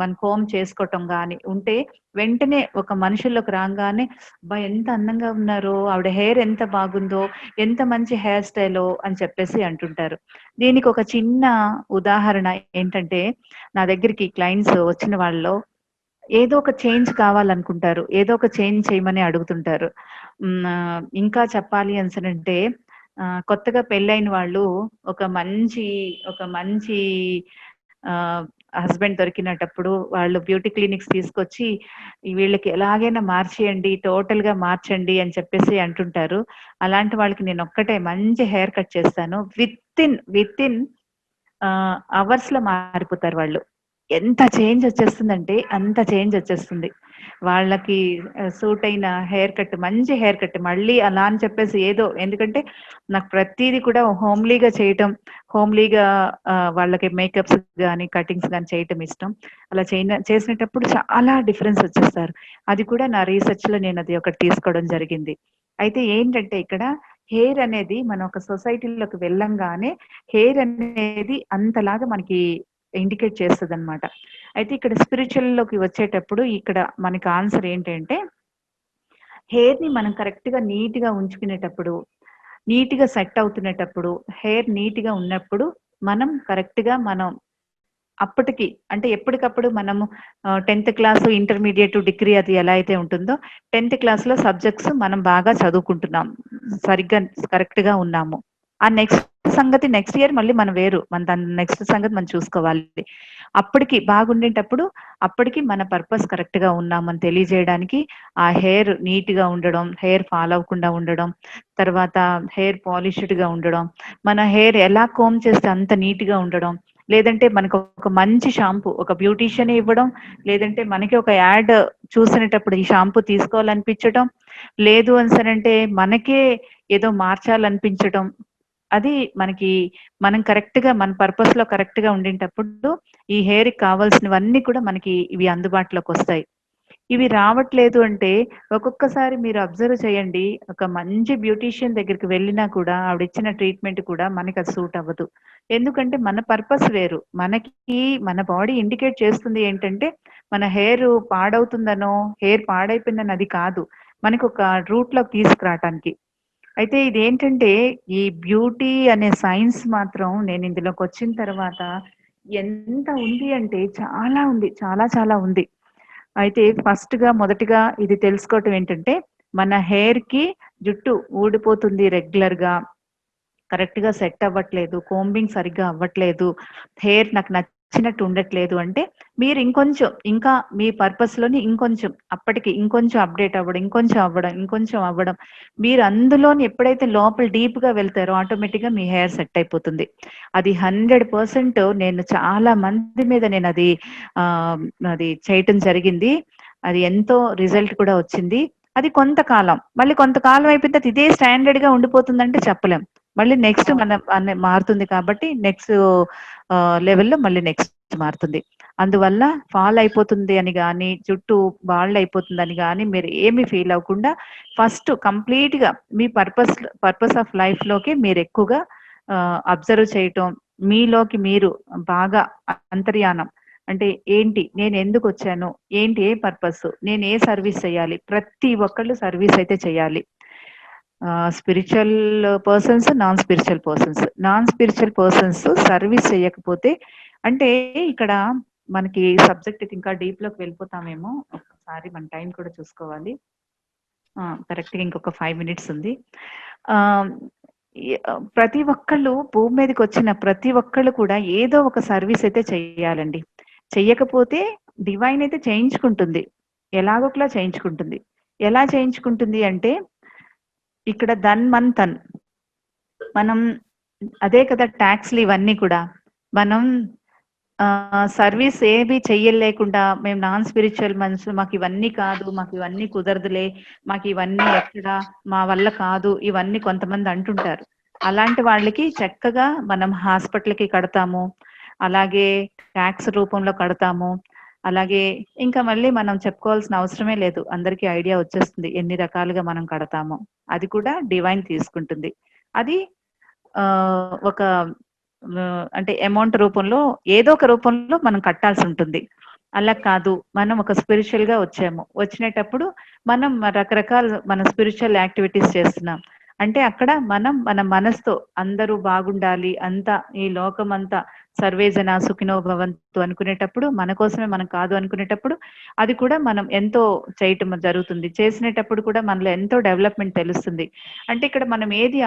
మన కోంబ్ చేసుకోవటం గాని ఉంటే వెంటనే ఒక మనుషుల్లోకి రాంగానే అబ్బా! ఎంత అందంగా ఉన్నారో, ఆవిడ హెయిర్ ఎంత బాగుందో, ఎంత మంచి హెయిర్ స్టైలో అని చెప్పేసి అంటుంటారు. దీనికి ఒక చిన్న ఉదాహరణ ఏంటంటే, నా దగ్గరికి క్లయింట్స్ వచ్చిన వాళ్ళలో ఏదో ఒక చేంజ్ కావాలనుకుంటారు. ఏదో ఒక చేంజ్ చేయమని అడుగుతుంటారు. ఇంకా చెప్పాలి అనేసనంటే కొత్తగా పెళ్ళైన వాళ్ళు ఒక మంచి హస్బెండ్ దొరికినప్పుడు వాళ్ళు బ్యూటీ క్లినిక్స్ తీసుకొచ్చి వీళ్ళకి ఎలాగైనా మార్చేయండి, టోటల్‌గా మార్చండి అని చెప్పేసి అంటుంటారు. అలాంటి వాళ్ళకి నేను ఒక్కటే మంచి హెయిర్ కట్ చేస్తాను. వితిన్ అవర్స్‌లో మారిపోతారు వాళ్ళు. ఎంత చేంజ్ వచ్చేస్తుందంటే అంత చేంజ్ వచ్చేస్తుంది. వాళ్ళకి సూట్ అయిన హెయిర్ కట్, మంచి హెయిర్ కట్ మళ్ళీ అలా అని చెప్పేసి ఎందుకంటే నాకు ప్రతీది కూడా హోమ్లీగా చేయటం, హోమ్లీగా వాళ్ళకి మేకప్స్ గాని, కటింగ్స్ గాని చేయటం ఇష్టం. అలా చేసినప్పుడు చాలా డిఫరెన్స్ వచ్చేస్తారు. అది కూడా నా రీసెర్చ్‌లో నేను అది ఒకటి తీసుకోవడం జరిగింది. అయితే ఏంటంటే ఇక్కడ హెయిర్ అనేది మనం ఒక సొసైటీలోకి వెళ్ళంగానే హెయిర్ అనేది అంతలాగా మనకి ఇండికేట్ చేస్తదనమాట. అయితే ఇక్కడ స్పిరిచువల్‌లోకి వచ్చేటప్పుడు ఇక్కడ మనకి ఆన్సర్ ఏంటంటే హెయిర్‌ని మనం కరెక్ట్‌గా నీట్‌గా ఉంచుకునేటప్పుడు, నీట్‌గా సెట్ అవుతునేటప్పుడు, హెయిర్ నీట్‌గా ఉన్నప్పుడు మనం కరెక్ట్‌గా అప్పటికి అంటే ఎప్పటికప్పుడు మనము 10థ్ క్లాసు, ఇంటర్మీడియేట్, డిగ్రీ అది ఎలా అయితే ఉంటుందో 10థ్ క్లాస్‌లో సబ్జెక్ట్స్ మనం బాగా చదువుకుంటున్నాం. సరిగ్గా కరెక్ట్‌గా ఉన్నాము. ఆ నెక్స్ట్ ఇయర్ మళ్ళీ మనం వేరు. దాని నెక్స్ట్ సంగతి మనం చూసుకోవాలి. అప్పటికి బాగుండేటప్పుడు అప్పటికి మన పర్పస్ కరెక్ట్‌గా ఉన్నామని తెలియజేయడానికి ఆ హెయిర్ నీట్‌గా ఉండడం, హెయిర్ ఫాల్ అవ్వకుండా ఉండడం, తర్వాత హెయిర్ పాలిష్డ్‌గా ఉండడం, మన హెయిర్ ఎలా కోంబ్ చేస్తే అంత నీట్‌గా ఉండడం, లేదంటే మనకు ఒక మంచి షాంపూ ఒక బ్యూటీషియనే ఇవ్వడం, లేదంటే మనకి ఒక యాడ్ చూసినేటప్పుడు ఈ షాంపూ తీసుకోవాలనిపించడం, లేదు అనేసనంటే మనకే ఏదో మార్చాలనిపించడం. అది మనం కరెక్ట్‌గా మన పర్పస్‌లో కరెక్ట్‌గా ఉండేటప్పుడు ఈ హెయిర్‌కి కావాల్సినవన్నీ కూడా మనకి ఇవి అందుబాటులోకొస్తాయి. ఇవి రావట్లేదు అంటే ఒక్కొక్కసారి మీరు అబ్జర్వ్ చేయండి, ఒక మంచి బ్యూటీషియన్ దగ్గరికి వెళ్ళినా కూడా ఆవిడ ఇచ్చిన ట్రీట్మెంట్ కూడా మనకి అది సూట్ అవ్వదు. ఎందుకంటే మన పర్పస్ వేరు. మనకి మన బాడీ ఇండికేట్ చేస్తుంది ఏంటంటే మన హెయిర్ పాడవుతుందనో, హెయిర్ పాడైపోయిందని అది కాదు. మనకి ఒక రూట్‌లోకి తీసుకురావటానికి. అయితే ఇదేంటంటే ఈ బ్యూటీ అనే సైన్స్ మాత్రం నేను ఇందులోకొచ్చిన తర్వాత ఎంత ఉంది అంటే చాలా ఉంది. చాలా చాలా ఉంది. అయితే మొదటిగా ఇది తెలుసుకోవటం ఏంటంటే మన హెయిర్‌కి జుట్టు ఊడిపోతుంది రెగ్యులర్‌గా. కరెక్ట్‌గా సెట్ అవ్వట్లేదు. కోంబింగ్ సరిగ్గా అవ్వట్లేదు. హెయిర్ నాకు నచ్చినట్టు ఉండట్లేదు అంటే మీరు ఇంకా మీ పర్పస్‌లోని అప్పటికి ఇంకొంచెం అప్‌డేట్ అవ్వడం, ఇంకొంచెం అవ్వడం. మీరు అందులోని ఎప్పుడైతే లోపల డీప్‌గా వెళ్తారో ఆటోమేటిక్‌గా మీ హెయిర్ సెట్ అయిపోతుంది. అది 100% నేను చాలా మంది మీద అది చేయటం జరిగింది. అది ఎంతో రిజల్ట్ కూడా వచ్చింది. అది కొంతకాలం. మళ్ళీ కొంతకాలం అయిపోయిన తర్వాత ఇదే స్టాండర్డ్‌గా ఉండిపోతుందంటే చెప్పలేం. మళ్ళీ నెక్స్ట్ మారుతుంది కాబట్టి నెక్స్ట్ లెవెల్‌లో మళ్ళీ నెక్స్ట్ మారుతుంది. అందువల్ల ఫాల్ అయిపోతుంది అని గాని, జుట్టు బాల్డ్ అయిపోతుందని గాని మీరు ఏమి ఫీల్ అవ్వకుండా ఫస్ట్ కంప్లీట్‌గా మీ పర్పస్ ఆఫ్ లైఫ్‌లోకి మీరు ఎక్కువగా అబ్జర్వ్ చేయటం, మీలోకి మీరు బాగా అంతర్యానం అంటే ఏంటి? నేను ఎందుకొచ్చాను? ఏంటి? ఏ పర్పస్? నేను ఏ సర్వీస్ చేయాలి? ప్రతి ఒక్కళ్ళు సర్వీస్ అయితే చేయాలి. Spiritual persons, non spiritual persons service చేయకపోతే అంటే ఇక్కడ మనకి సబ్జెక్ట్ ఇంకా డీప్‌లోకి వెళ్ళిపోతామేమో. ఒక్కసారి మన టైం కూడా చూసుకోవాలి. కరెక్ట్‌గా ఇంకొక 5 మినిట్స్ ఉంది. ప్రతి ఒక్కళ్ళు భూమి మీదకొచ్చిన ప్రతి ఒక్కళ్ళు కూడా ఏదో ఒక సర్వీస్ అయితే చేయాలండి. చెయ్యకపోతే డివైన్ అయితే చేయించుకుంటుంది. ఎలాగోకలా చేయించుకుంటుంది. ఎలా చేయించుకుంటుంది అంటే ఇక్కడ ధన్వంతన్ మనం అదే కదా ట్యాక్స్‌లు ఇవన్నీ కూడా. మనం సర్వీస్ ఏవి చెయ్యలేకుండా మేము నాన్ స్పిరిచువల్ మనుషులు మాకు ఇవన్నీ కాదు, మాకు ఇవన్నీ కుదరదులే, మాకు ఇవన్నీ ఎక్కడ మా వల్ల కాదు ఇవన్నీ కొంతమంది అంటుంటారు. అలాంటి వాళ్ళకి చక్కగా మనం హాస్పిటల్‌కి కడతాము. అలాగే ట్యాక్స్ రూపంలో కడతాము. అలాగే ఇంకా మళ్ళీ మనం చెప్పుకోవాల్సిన అవసరమే లేదు. అందరికీ ఐడియా వచ్చేస్తుంది ఎన్ని రకాలుగా మనం కడతామో. అది కూడా డివైన్ తీసుకుంటుంది. అది ఒక అంటే అమౌంట్ రూపంలో ఏదో ఒక రూపంలో మనం కట్టాల్సి ఉంటుంది. అలా కాదు మనం ఒక స్పిరిచువల్‌గా వచ్చాము. వచ్చినేటప్పుడు మనం రకరకాల మన స్పిరిచువల్ యాక్టివిటీస్ చేస్తున్నాం. అంటే అక్కడ మనం మన మనసుతో అందరూ బాగుండాలి, అంతా ఈ లోకమంతా సర్వే జన సుఖినో భవంతు అనుకునేటప్పుడు మన కోసమే మనం కాదు అనుకునేటప్పుడు అది కూడా మనం ఎంతో చేయటం జరుగుతుంది. చేసినేటప్పుడు కూడా మనలో ఎంతో డెవలప్‌మెంట్ తెలుస్తుంది. అంటే ఇక్కడ మనం ఏది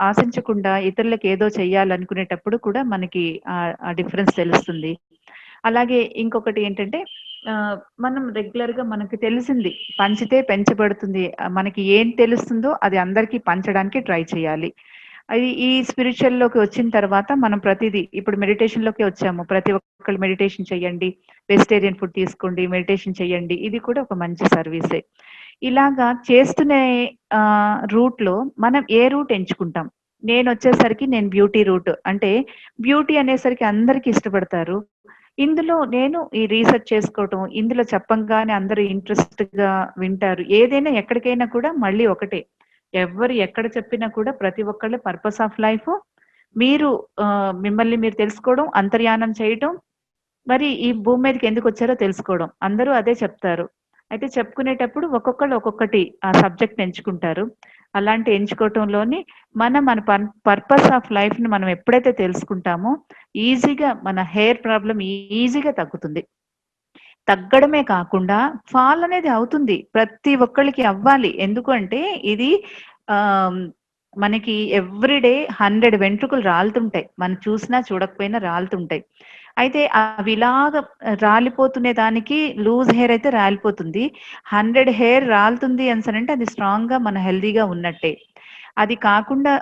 ఆశించకుండా ఇతరులకు ఏదో చెయ్యాలనుకునేటప్పుడు కూడా మనకి ఆ డిఫరెన్స్ తెలుస్తుంది. అలాగే ఇంకొకటి ఏంటంటే మనం రెగ్యులర్‌గా మనకి తెలిసింది పంచితే పెంచబడుతుంది. మనకి ఏం తెలుస్తుందో అది అందరికీ పంచడానికి ట్రై చేయాలి. అది ఈ స్పిరిచువల్‌లోకి వచ్చిన తర్వాత మనం ప్రతిదీ ఇప్పుడు మెడిటేషన్‌లోకి వచ్చాము. ప్రతి ఒక్కళ్ళు మెడిటేషన్ చేయండి. వెజిటేరియన్ ఫుడ్ తీసుకోండి. మెడిటేషన్ చేయండి. ఇది కూడా ఒక మంచి సర్వీసే. ఇలాగా చేస్తునే రూట్‌లో మనం ఏ రూట్ ఎంచుకుంటాం? నేనొచ్చేసరికి నేను బ్యూటీ రూట్. అంటే బ్యూటీ అనేసరికి అందరికి ఇష్టపడతారు. ఇందులో నేను ఈ రీసెర్చ్ చేసుకోవటం, ఇందులో చెప్పంగానే అందరూ ఇంట్రెస్ట్‌గా వింటారు. ఏదైనా ఎక్కడికైనా కూడా మళ్ళీ ఒకటే. ఎవ్వరు ఎక్కడ చెప్పినా కూడా ప్రతి ఒక్కళ్ళు పర్పస్ ఆఫ్ లైఫ్ మీరు మిమ్మల్ని మీరు తెలుసుకోవడం, అంతర్యానం చేయటం, మరి ఈ భూమి మీదకి ఎందుకొచ్చారో తెలుసుకోవడం. అందరూ అదే చెప్తారు. అయితే చెప్పుకునేటప్పుడు ఒక్కొక్కళ్ళు ఒక్కొక్కటి ఆ సబ్జెక్ట్ ఎంచుకుంటారు. అలాంటి ఎంచుకోవటంలోని మన పర్పస్ ఆఫ్ లైఫ్‌ని మనం ఎప్పుడైతే తెలుసుకుంటామో ఈజీగా మన హెయిర్ ప్రాబ్లమ్ ఈజీగా తగ్గుతుంది. తగ్గడమే కాకుండా ఫాల్ అనేది అవుతుంది. ప్రతి ఒక్కళ్ళకి అవ్వాలి. ఎందుకు అంటే ఇది మనకి ఎవ్రీ డే 100 వెంట్రుకలు రాలుతుంటాయి. మనం చూసినా చూడకపోయినా రాలుతుంటాయి. అయితే అవి ఇలాగ రాలిపోతునే దానికి లూజ్ హెయిర్ అయితే రాలిపోతుంది. 100 హెయిర్ రాలుతుంది అనేసనంటే అది స్ట్రాంగ్‌గా మన హెల్తీగా ఉన్నట్టే. అది కాకుండా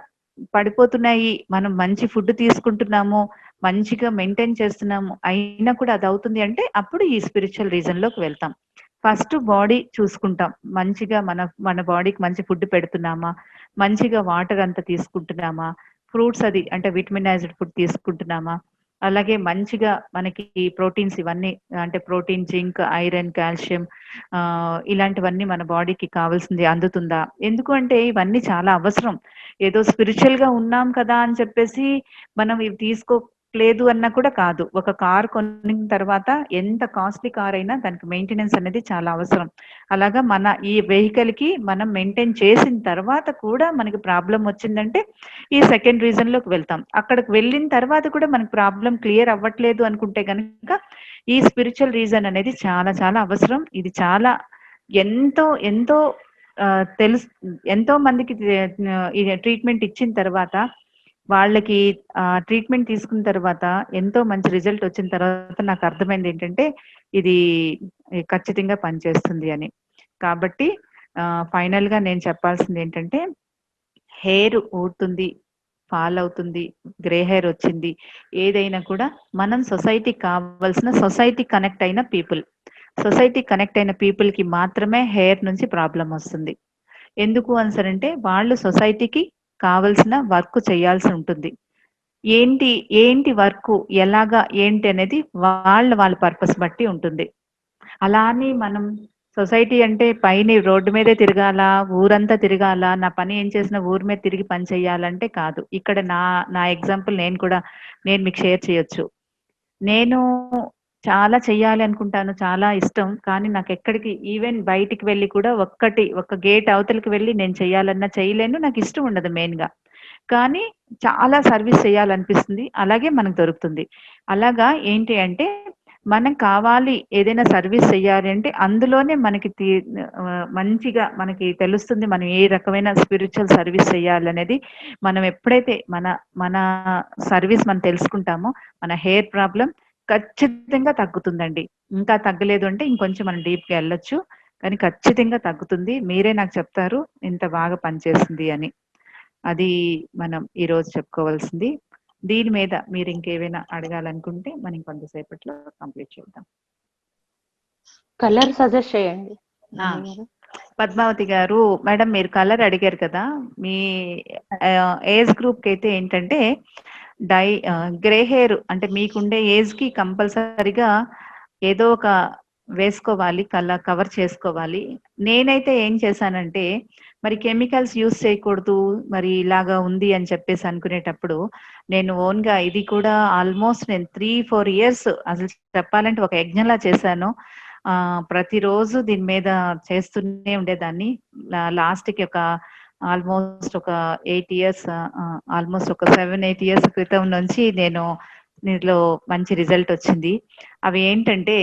పడిపోతున్నాయి. మనం మంచి ఫుడ్ తీసుకుంటున్నాము. మంచిగా మెయింటైన్ చేస్తున్నాము. అయినా కూడా అది అవుతుంది అంటే అప్పుడు ఈ స్పిరిచువల్ రీజన్‌లోకి వెళ్తాం. ఫస్ట్ బాడీ చూసుకుంటాం. మంచిగా మన బాడీకి మంచి ఫుడ్ పెడుతున్నామా? మంచిగా వాటర్ అంతా తీసుకుంటున్నామా? ఫ్రూట్స్ అది అంటే విటమినైజ్డ్ ఫుడ్ తీసుకుంటున్నామా? అలాగే మంచిగా మనకి ప్రోటీన్స్ ఇవన్నీ అంటే ప్రోటీన్, జింక్, ఐరన్, కాల్షియం ఇలాంటివన్నీ మన బాడీకి కావాల్సింది అందుతుందా? ఎందుకు అంటే ఇవన్నీ చాలా అవసరం. ఏదో స్పిరిచువల్ గా ఉన్నాం కదా అని చెప్పేసి మనం ఇవి తీసుకోలేదు అన్నా కూడా కాదు. ఒక కార్ కొన్న తర్వాత ఎంత కాస్ట్లీ కార్ అయినా దానికి మెయింటెనెన్స్ అనేది చాలా అవసరం. అలాగా మన ఈ వెహికల్ కి మనం మెయింటైన్ చేసిన తర్వాత కూడా మనకి ప్రాబ్లం వచ్చిందంటే ఈ సెకండ్ రీజన్ లోకి వెళ్తాం. అక్కడికి వెళ్ళిన తర్వాత కూడా మనకి ప్రాబ్లం క్లియర్ అవ్వట్లేదు అనుకుంటే గనుక ఈ స్పిరిచువల్ రీజన్ అనేది చాలా చాలా అవసరం. ఇది చాలా ఎంతో ఎంతో తెలుసు, ఎంతో మందికి ఇది ట్రీట్మెంట్ ఇచ్చిన తర్వాత వాళ్ళకి ట్రీట్మెంట్ తీసుకున్న తర్వాత ఎంతో మంచి రిజల్ట్ వచ్చిన తర్వాత నాకు అర్థమైంది ఏంటంటే ఇది ఖచ్చితంగా పనిచేస్తుంది అని. కాబట్టి ఫైనల్ గా నేను చెప్పాల్సింది ఏంటంటే హెయిర్ ఊడుతుంది, ఫాల్ అవుతుంది, గ్రే హెయిర్ వచ్చింది, ఏదైనా కూడా మనం సొసైటీకి కావాల్సిన సొసైటీ కనెక్ట్ అయిన పీపుల్, సొసైటీ కనెక్ట్ అయిన పీపుల్ కి మాత్రమే హెయిర్ నుంచి ప్రాబ్లం వస్తుంది. ఎందుకు అనంటే వాళ్ళు సొసైటీకి కావలసిన వర్క్ చేయాల్సి ఉంటుంది. ఏంటి ఏంటి వర్క్, ఎలాగా ఏంటి అనేది వాళ్ళ పర్పస్ బట్టి ఉంటుంది. అలా అని మనం సొసైటీ అంటే పైన రోడ్డు మీదే తిరగాల, ఊరంతా తిరగాల, నా పని ఏం చేసినా ఊరి మీద తిరిగి పని చేయాలంటే కాదు. ఇక్కడ నా ఎగ్జాంపుల్ నేను మీకు షేర్ చేయొచ్చు. నేను చాలా చెయ్యాలి అనుకుంటాను, చాలా ఇష్టం. కానీ నాకు ఎక్కడికి ఈవెన్ బయటికి వెళ్ళి కూడా ఒక గేట్ అవతలకి వెళ్ళి నేను చెయ్యాలన్నా చేయలేను. నాకు ఇష్టం ఉండదు మెయిన్ గా. కానీ చాలా సర్వీస్ చేయాలనిపిస్తుంది, అలాగే మనకు దొరుకుతుంది. అలాగా ఏంటి అంటే మనం కావాలి ఏదైనా సర్వీస్ చెయ్యాలి అంటే అందులోనే మనకి మంచిగా మనకి తెలుస్తుంది మనం ఏ రకమైన స్పిరిచువల్ సర్వీస్ చేయాలనేది. మనం ఎప్పుడైతే మన సర్వీస్ మనం తెలుసుకుంటామో మన హెయిర్ ప్రాబ్లం ఖచ్చితంగా తగ్గుతుందండి. ఇంకా తగ్గలేదు అంటే ఇంకొంచెం మనం డీప్ గా వెళ్ళొచ్చు, కానీ ఖచ్చితంగా తగ్గుతుంది. మీరే నాకు చెప్తారు ఇంత బాగా పనిచేస్తుంది అని. అది మనం ఈ రోజు చెప్పుకోవాల్సింది. దీని మీద మీరు ఇంకేమైనా అడగాలనుకుంటే మనం కొంతసేపట్లో కంప్లీట్ చేద్దాం. కలర్ సజెస్ట్ చేయండి. పద్మావతి గారు, మేడం మీరు కలర్ అడిగారు కదా, మీ ఏజ్ గ్రూప్ కి అయితే ఏంటంటే గ్రే హెయిర్ అంటే మీకుండే ఏజ్ కి కంపల్సరిగా ఏదో ఒక వేసుకోవాలి, కవర్ చేసుకోవాలి. నేనైతే ఏం చేశానంటే మరి కెమికల్స్ యూస్ చేయకూడదు, మరి ఇలాగా ఉంది అని చెప్పేసి అనుకునేటప్పుడు నేను ఓన్ గా ఇది కూడా ఆల్మోస్ట్ నేను 3-4 years అసలు చెప్పాలంటే ఒక యజ్ఞంలా చేశాను. ప్రతిరోజు దీని మీద చేస్తూనే ఉండేదాన్ని. లాస్ట్ కి ఆల్మోస్ట్ ఒక 8 years, ఆల్మోస్ట్ ఒక 7-8 years క్రితం నుంచి నేను దీంట్లో మంచి రిజల్ట్ వచ్చింది. అవి ఏంటంటే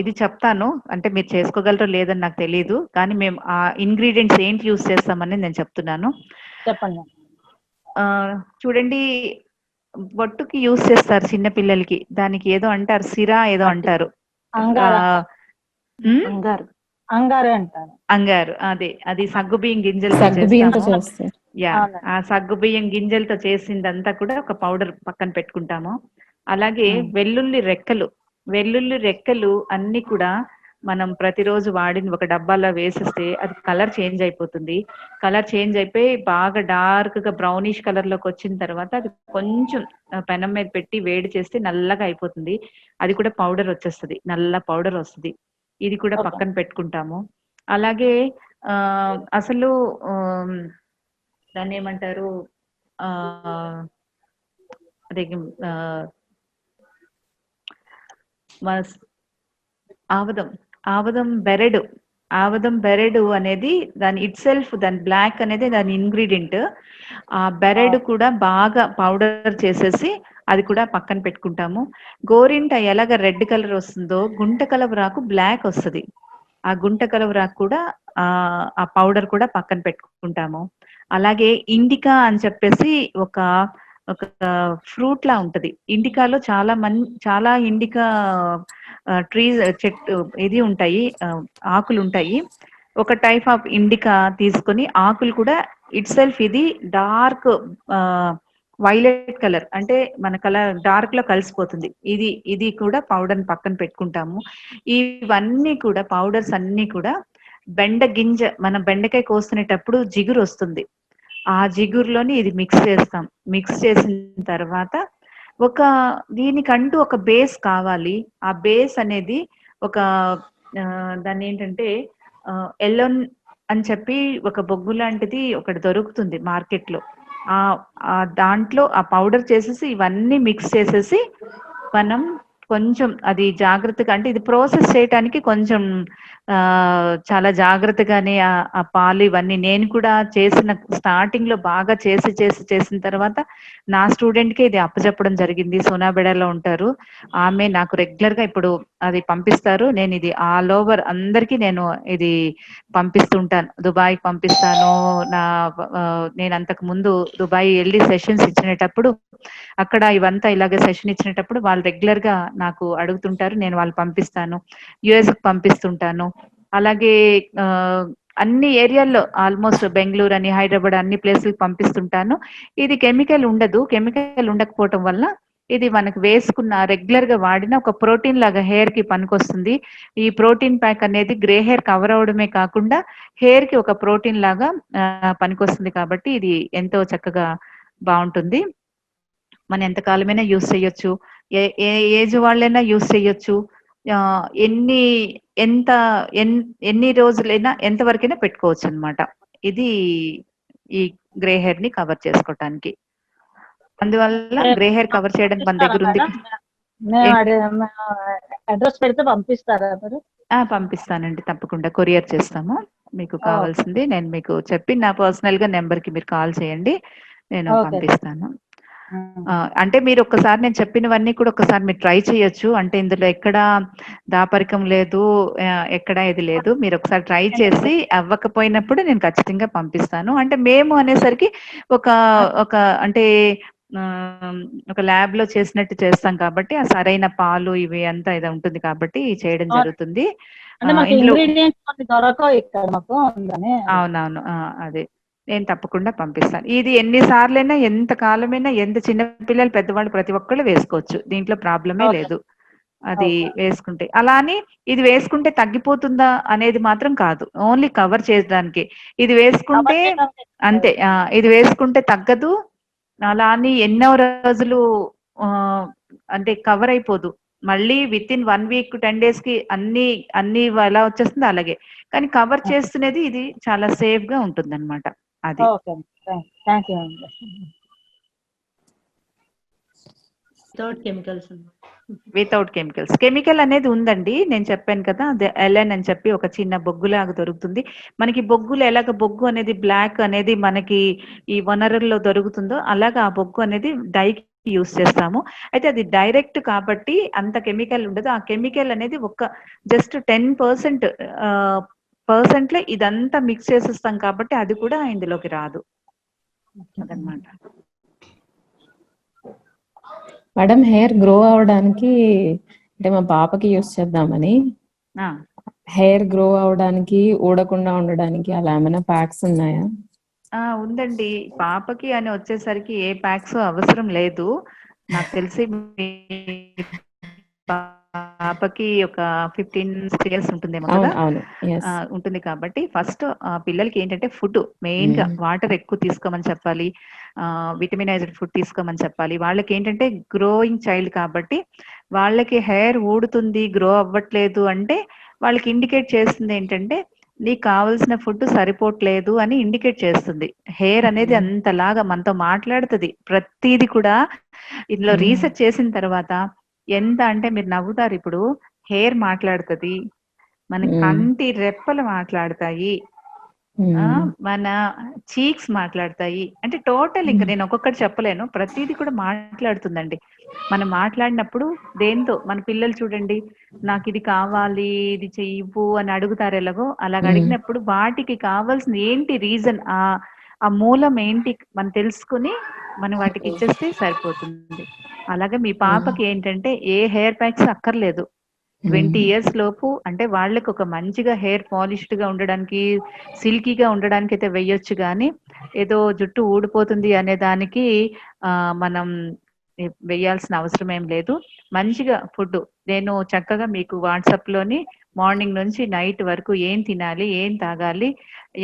ఇది చెప్తాను, అంటే మీరు చేసుకోగలరో లేదని నాకు తెలియదు, కానీ మేము ఆ ఇంగ్రీడియంట్స్ ఏంటి యూస్ చేస్తామని నేను చెప్తున్నాను. చెప్పండి. చూడండి, బొట్టుకి యూస్ చేస్తారు చిన్న పిల్లలకి, దానికి ఏదో అంటారు, సిరా ఏదో అంటారు, అంగారు అంటారు. అంగారు. అది సగ్గుబియ్యం గింజలతో చేస్తాము. ఆ సగ్గుబియ్యం గింజలతో చేసిందంతా కూడా ఒక పౌడర్ పక్కన పెట్టుకుంటాము. అలాగే వెల్లుల్లి రెక్కలు అన్ని కూడా మనం ప్రతిరోజు వాడిని ఒక డబ్బాలో వేసిస్తే అది కలర్ చేంజ్ అయిపోతుంది. కలర్ చేంజ్ అయిపోయి బాగా డార్క్ గా బ్రౌనిష్ కలర్ లోకి వచ్చిన తర్వాత అది కొంచెం పెనం మీద పెట్టి వేడి చేస్తే నల్లగా అయిపోతుంది. అది కూడా పౌడర్ వచ్చేస్తుంది, నల్ల పౌడర్ వస్తుంది. ఇది కూడా పక్కన పెట్టుకుంటాము. అలాగే అసలు దాన్ని ఏమంటారు, అదే ఆవదం బెరడు అనేది దాని ఇట్ సెల్ఫ్, దాని బ్లాక్ అనేది దాని ఇంగ్రీడియంట్. ఆ బెరడు కూడా బాగా పౌడర్ చేసేసి అది కూడా పక్కన పెట్టుకుంటాము. గోరింట ఎలాగ రెడ్ కలర్ వస్తుందో గుంట కలవరాకు బ్లాక్ వస్తుంది. ఆ గుంట కలవరాకు కూడా ఆ పౌడర్ కూడా పక్కన పెట్టుకుంటాము. అలాగే ఇండికా అని చెప్పేసి ఒక ఫ్రూట్ లా ఉంటది. ఇండికాలో చాలా ఇండికా ట్రీస్ చెట్టు ఇది ఉంటాయి, ఆకులు ఉంటాయి. ఒక టైప్ ఆఫ్ ఇండికా తీసుకొని ఆకులు కూడా ఇట్ సెల్ఫ్ ఇది డార్క్ వైలెట్ కలర్, అంటే మన కలర్ డార్క్ లో కలిసిపోతుంది. ఇది కూడా పౌడర్ పక్కన పెట్టుకుంటాము. ఇవన్నీ కూడా పౌడర్స్ అన్ని కూడా బెండగింజ, మనం బెండకాయ కోసుకునేటప్పుడు జిగురు వస్తుంది, ఆ ఆ జిగురులోని ఇది మిక్స్ చేస్తాం. మిక్స్ చేసిన తర్వాత దీనికంటూ ఒక బేస్ కావాలి. ఆ బేస్ అనేది ఒక దాన్ని ఏంటంటే ఎలోన్ అని చెప్పి ఒక బొగ్గు లాంటిది ఒకటి దొరుకుతుంది మార్కెట్లో. దాంట్లో ఆ పౌడర్ చేసేసి ఇవన్నీ మిక్స్ చేసేసి మనం కొంచెం అది జాగ్రత్తగా, అంటే ఇది ప్రాసెస్ చేయటానికి కొంచెం చాలా జాగ్రత్తగానే ఆ పాలు ఇవన్నీ నేను కూడా చేసిన స్టార్టింగ్ లో బాగా చేసిన తర్వాత నా స్టూడెంట్ కి ఇది అప్పచెప్పడం జరిగింది. సోనాబెడలో ఉంటారు ఆమె, నాకు రెగ్యులర్ గా ఇప్పుడు అది పంపిస్తారు. నేను ఇది ఆల్ ఓవర్ అందరికి నేను ఇది పంపిస్తుంటాను. దుబాయ్ పంపిస్తాను. నేను అంతకు ముందు దుబాయ్ వెళ్ళి సెషన్స్ ఇచ్చినప్పుడు అక్కడ ఇవంతా ఇలాగే సెషన్ ఇచ్చినప్పుడు వాళ్ళు రెగ్యులర్ గా నాకు అడుగుతుంటారు, నేను వాళ్ళు పంపిస్తాను. యుఎస్ కి పంపిస్తుంటాను. అలాగే అన్ని ఏరియాల్లో ఆల్మోస్ట్ బెంగళూరు అని, హైదరాబాద్ అన్ని ప్లేసులకు పంపిస్తుంటాను. ఇది కెమికల్ ఉండదు. కెమికల్ ఉండకపోవటం వల్ల ఇది మనకు వేసుకున్న రెగ్యులర్ గా వాడిన ఒక ప్రోటీన్ లాగా హెయిర్ కి పనికొస్తుంది. ఈ ప్రోటీన్ ప్యాక్ అనేది గ్రే హెయిర్ కవర్ అవడమే కాకుండా హెయిర్ కి ఒక ప్రోటీన్ లాగా పనికొస్తుంది. కాబట్టి ఇది ఎంతో చక్కగా బాగుంటుంది. మనం ఎంతకాలమైనా యూస్ చేయొచ్చు. ఏ ఏజ్ వాళ్ళైనా యూస్ చేయొచ్చు. ఎన్ని రోజులైనా ఎంతవరకైనా పెట్టుకోవచ్చు అనమాట. ఇది ఈ గ్రే హెయిర్ ని కవర్ చేసుకోవటానికి. అందువల్ల గ్రే హెయిర్ కవర్ చేయడానికి మన దగ్గర ఉంది. అడ్రస్ పెడితే పంపిస్తారా మీరు? పంపిస్తానండి, తప్పకుండా కొరియర్ చేస్తాము. మీకు కావాల్సింది నేను మీకు చెప్పి నా పర్సనల్ గా నెంబర్ కి మీరు కాల్ చేయండి, నేను పంపిస్తాను. అంటే మీరు ఒక్కసారి నేను చెప్పినవన్నీ కూడా ఒకసారి మీరు ట్రై చేయొచ్చు. అంటే ఇందులో ఎక్కడ దాపరికం లేదు, ఎక్కడ ఇది లేదు. మీరు ఒకసారి ట్రై చేసి అవ్వకపోయినప్పుడు నేను ఖచ్చితంగా పంపిస్తాను. అంటే మేము అనేసరికి ఒక అంటే ఒక ల్యాబ్ లో చేసినట్టు చేస్తాం కాబట్టి ఆ సరైన పాలు ఇవి అంతా ఇది ఉంటుంది కాబట్టి చేయడం జరుగుతుంది. అవునవును, అదే నేను తప్పకుండా పంపిస్తాను. ఇది ఎన్నిసార్లైనా, ఎంత కాలమైనా, ఎంత చిన్న పిల్లలు పెద్దవాళ్ళు ప్రతి ఒక్కళ్ళు వేసుకోవచ్చు. దీంట్లో ప్రాబ్లమే లేదు. అది వేసుకుంటే అలా అని ఇది వేసుకుంటే తగ్గిపోతుందా అనేది మాత్రం కాదు, ఓన్లీ కవర్ చేయడానికి ఇది వేసుకుంటే అంతే. ఇది వేసుకుంటే తగ్గదు. అలా అని ఎన్నో రోజులు అంటే కవర్ అయిపోదు. మళ్ళీ విత్ ఇన్ 1 వీక్ 10 days కి అన్ని ఎలా వచ్చేస్తుంది అలాగే. కానీ కవర్ చేస్తున్నది ఇది చాలా సేఫ్ గా ఉంటుంది అనమాట. అది వితౌట్ కెమికల్స్. కెమికల్ అనేది ఉందండి, నేను చెప్పాను కదా, అదే ఎలెన్ అని చెప్పి ఒక చిన్న బొగ్గులాగా దొరుకుతుంది మనకి. బొగ్గులు ఎలాగ బొగ్గు అనేది బ్లాక్ అనేది మనకి ఈ వనరుల్లో దొరుకుతుందో అలాగా ఆ బొగ్గు అనేది డైకి యూస్ చేస్తాము. అయితే అది డైరెక్ట్ కాబట్టి అంత కెమికల్ ఉండదు. ఆ కెమికల్ అనేది జస్ట్ 10% లో ఇదంతా మిక్స్ చేసేస్తాం కాబట్టి అది కూడా ఇందులోకి రాదు అదనమాట. మేడం, హెయిర్ గ్రో అవడానికి అంటే మా పాపకి యూస్ చేద్దామని, హెయిర్ గ్రో అవడానికి, ఊడకుండా ఉండడానికి అలా ఏమైనా ప్యాక్స్ ఉన్నాయా? ఉందండి. పాపకి అని వచ్చేసరికి ఏ ప్యాక్స్ అవసరం లేదు. నాకు తెలిసి పాపకి ఒక 15 years ఉంటుందేమో కదా, ఉంటుంది కాబట్టి ఫస్ట్ పిల్లలకి ఏంటంటే ఫుడ్ మెయిన్ గా వాటర్ ఎక్కువ తీసుకోమని చెప్పాలి. విటమినైజ్డ్ ఫుడ్ తీసుకోమని చెప్పాలి. వాళ్ళకి ఏంటంటే గ్రోయింగ్ చైల్డ్ కాబట్టి వాళ్ళకి హెయిర్ ఊడుతుంది, గ్రో అవ్వట్లేదు అంటే వాళ్ళకి ఇండికేట్ చేస్తుంది ఏంటంటే నీకు కావాల్సిన ఫుడ్ సరిపోవట్లేదు అని ఇండికేట్ చేస్తుంది. హెయిర్ అనేది అంతలాగా మనతో మాట్లాడుతుంది. ప్రతిది కూడా ఇందులో రీసెర్చ్ చేసిన తర్వాత ఎంత అంటే మీరు నవ్వుతారు. ఇప్పుడు హెయిర్ మాట్లాడుతుంది, మన కంటి రెప్పలు మాట్లాడతాయి, మన చీక్స్ మాట్లాడతాయి. అంటే టోటల్ ఇంకా నేను ఒక్కొక్కటి చెప్పలేను, ప్రతిదీ కూడా మాట్లాడుతుందండి. మనం మాట్లాడినప్పుడు దేంతో మన పిల్లలు చూడండి, నాకు ఇది కావాలి, ఇది చెయ్యవు అని అడుగుతారు. ఎలాగో అలాగ అడిగినప్పుడు వాటికి కావాల్సిన ఏంటి రీజన్, ఆ మూలం ఏంటి మనం తెలుసుకుని మనం వాటికి ఇచ్చేస్తే సరిపోతుంది. అలాగే మీ పాపకి ఏంటంటే ఏ హెయిర్ ప్యాక్స్ అక్కర్లేదు. 20 years లోపు అంటే వాళ్ళకి ఒక మంచిగా హెయిర్ పాలిష్డ్ గా ఉండడానికి, సిల్కీగా ఉండడానికి అయితే వెయ్యొచ్చు. కానీ ఏదో జుట్టు ఊడిపోతుంది అనే దానికి మనం వేయాల్సిన అవసరం ఏం లేదు. మంచిగా ఫుడ్ నేను చక్కగా మీకు వాట్సాప్ లోని మార్నింగ్ నుంచి నైట్ వరకు ఏం తినాలి, ఏం తాగాలి,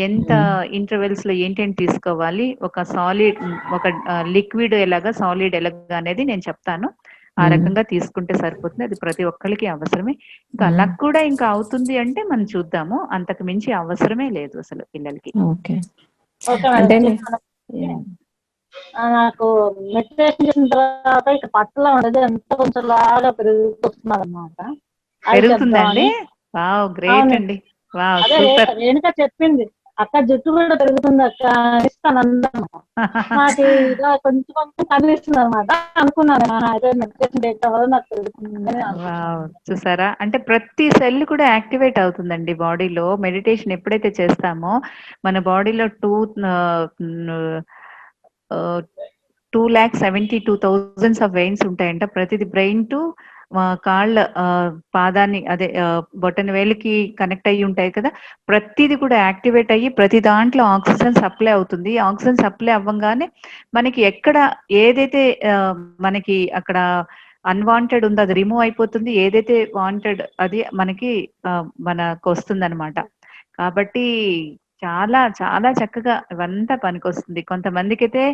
ఎంత ఇంటర్వెల్స్ లో ఏంటేంటి తీసుకోవాలి, ఒక సాలిడ్, ఒక లిక్విడ్ ఎలాగా, సాలిడ్ ఎలాగా అనేది నేను చెప్తాను. ఆ రకంగా తీసుకుంటే సరిపోతుంది. అది ప్రతి ఒక్కరికి అవసరమే. ఇంకా అలా కూడా ఇంకా అవుతుంది అంటే మనం చూద్దాము. అంతకు మించి అవసరమే లేదు అసలు పిల్లలకి. ఓకే. ఓకే అంటే మేడం, నాకు మెడిటేషన్ చేసిన తర్వాత ఇక పట్టలో ఉండదు ఎంత కొంచెం లాగా పెరుగుతున్నది అనమాట. పెరుగుతుందండి? వావ్, గ్రేట్ అండి. వావ్, అదే సూపర్. రేణుక చెప్పింది, అక్క జుట్టు కూడా పెరుగుతుంది అక్క ఇస్తాను అన్నమాట. నాకు ఇలా కొంచెం కొంచెం కనిపిస్తుంది అనమాట. అనుకున్నాను అదే మెడిటేషన్ చేయటం వల్ల నాకు పెరుగుతుంది. వావ్, చూసారా? అంటే ప్రతి సెల్ కూడా యాక్టివేట్ అవుతుందండి బాడీలో. మెడిటేషన్ ఎప్పుడైతే చేస్తామో మన బాడీలో 2,72,000 ఆఫ్ వెయిన్స్ ఉంటాయంట. ప్రతిది బ్రెయిన్ టు కాళ్ళ పాదాన్ని, అదే బొటన వేలికి కనెక్ట్ అయ్యి ఉంటాయి కదా, ప్రతిది కూడా యాక్టివేట్ అయ్యి ప్రతి దాంట్లో ఆక్సిజన్ సప్లై అవుతుంది. ఆక్సిజన్ సప్లై అవ్వగానే మనకి ఎక్కడ ఏదైతే మనకి అక్కడ అన్వాంటెడ్ ఉందో అది రిమూవ్ అయిపోతుంది, ఏదైతే వాంటెడ్ అది మనకి మనకు వస్తుంది అనమాట. కాబట్టి చాలా చాలా చక్కగా ఇవంతా పనికొస్తుంది. కొంతమందికి అయితే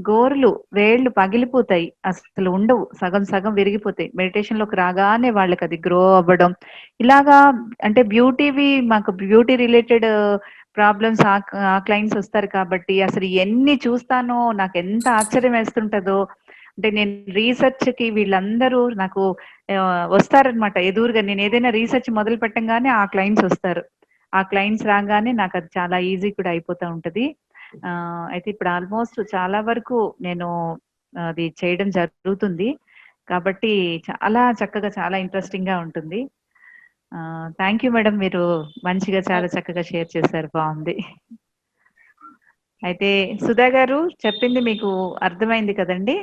గోర్లు వేళ్ళు పగిలిపోతాయి, అసలు ఉండవు, సగం సగం విరిగిపోతాయి. మెడిటేషన్ లోకి రాగానే వాళ్ళకి అది గ్రో అవ్వడం ఇలాగా. అంటే మాకు బ్యూటీ రిలేటెడ్ ప్రాబ్లమ్స్ ఆ క్లయింట్స్ వస్తారు కాబట్టి అసలు ఎన్ని చూస్తానో నాకు ఎంత ఆశ్చర్యం వేస్తుంటదో. అంటే నేను రీసెర్చ్ కి వీళ్ళందరూ నాకు వస్తారనమాట ఎదురుగా. నేను ఏదైనా రీసెర్చ్ మొదలు పెట్టంగానే ఆ క్లయింట్స్ వస్తారు. ఆ క్లయింట్స్ రాగానే నాకు అది చాలా ఈజీ కూడా అయిపోతూ ఉంటది. అయితే ఇప్పుడు ఆల్మోస్ట్ చాలా వరకు నేను అది చేయడం జరుగుతుంది కాబట్టి చాలా చక్కగా, చాలా ఇంట్రెస్టింగ్ గా ఉంటుంది. థ్యాంక్ యూ మేడం, మీరు మంచిగా చాలా చక్కగా షేర్ చేశారు, బాగుంది. అయితే సుధా గారు చెప్పింది మీకు అర్థమైంది కదండి?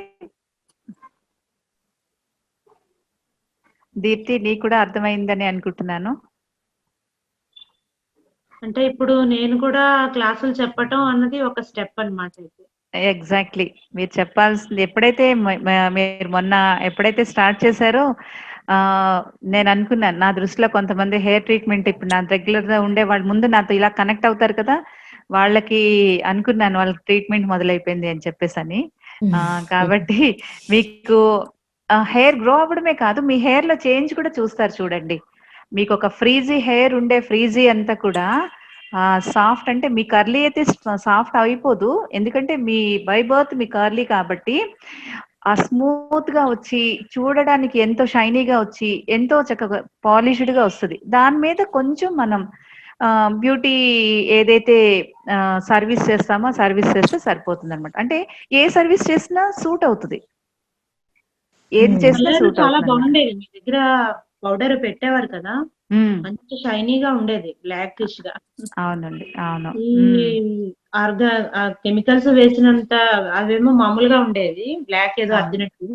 దీప్తి, నీకు కూడా అర్థమైందని అనుకుంటున్నాను. అంటే ఇప్పుడు నేను కూడా క్లాసులు చెప్పటం అన్నది ఒక స్టెప్ అన్నమాట. ఎగ్జాక్ట్లీ, మీరు చెప్పాల్సింది ఎప్పుడైతే మీరు మొన్న ఎప్పుడైతే స్టార్ట్ చేశారో నేను అనుకున్నాను, నా దృష్టిలో కొంతమంది హెయిర్ ట్రీట్మెంట్ ఇప్పుడు నా రెగ్యులర్ గా ఉండే వాళ్ళు ముందు నాతో ఇలా కనెక్ట్ అవుతారు కదా, వాళ్ళకి అనుకున్నాను వాళ్ళకి ట్రీట్మెంట్ మొదలైపోయింది అని చెప్పేసి. కాబట్టి మీకు హెయిర్ గ్రో అవ్వడమే కాదు, మీ హెయిర్ లో చేంజ్ కూడా చూస్తారు చూడండి. మీకు ఒక ఫ్రీజీ హెయిర్ ఉండే ఫ్రీజీ అంతా కూడా సాఫ్ట్, అంటే మీ కర్లీ అయితే సాఫ్ట్ అయిపోదు, ఎందుకంటే me by birth me curly కాబట్టి ఆ స్మూత్ గా వచ్చి చూడడానికి ఎంతో షైనీగా వచ్చి ఎంతో చక్కగా పాలిష్డ్ గా వస్తుంది. దాని మీద కొంచెం మనం బ్యూటీ ఏదైతే సర్వీస్ చేస్తామో సర్వీస్ చేస్తే సరిపోతుంది అనమాట. అంటే ఏ సర్వీస్ చేసినా సూట్ అవుతుంది, ఏది చేసినా సూట్ చాలా అవుతుంది. బాగుండేది మీ దగ్గర, పౌడర్ పెట్టేవారు కదా, మంచి షైనీగా ఉండేది, బ్లాకిష్ గా. అవునండి, అవును. ఈ కెమికల్స్ వేసినంత అవేమో మామూలుగా ఉండేది, బ్లాక్ ఏదో అద్దినట్టు.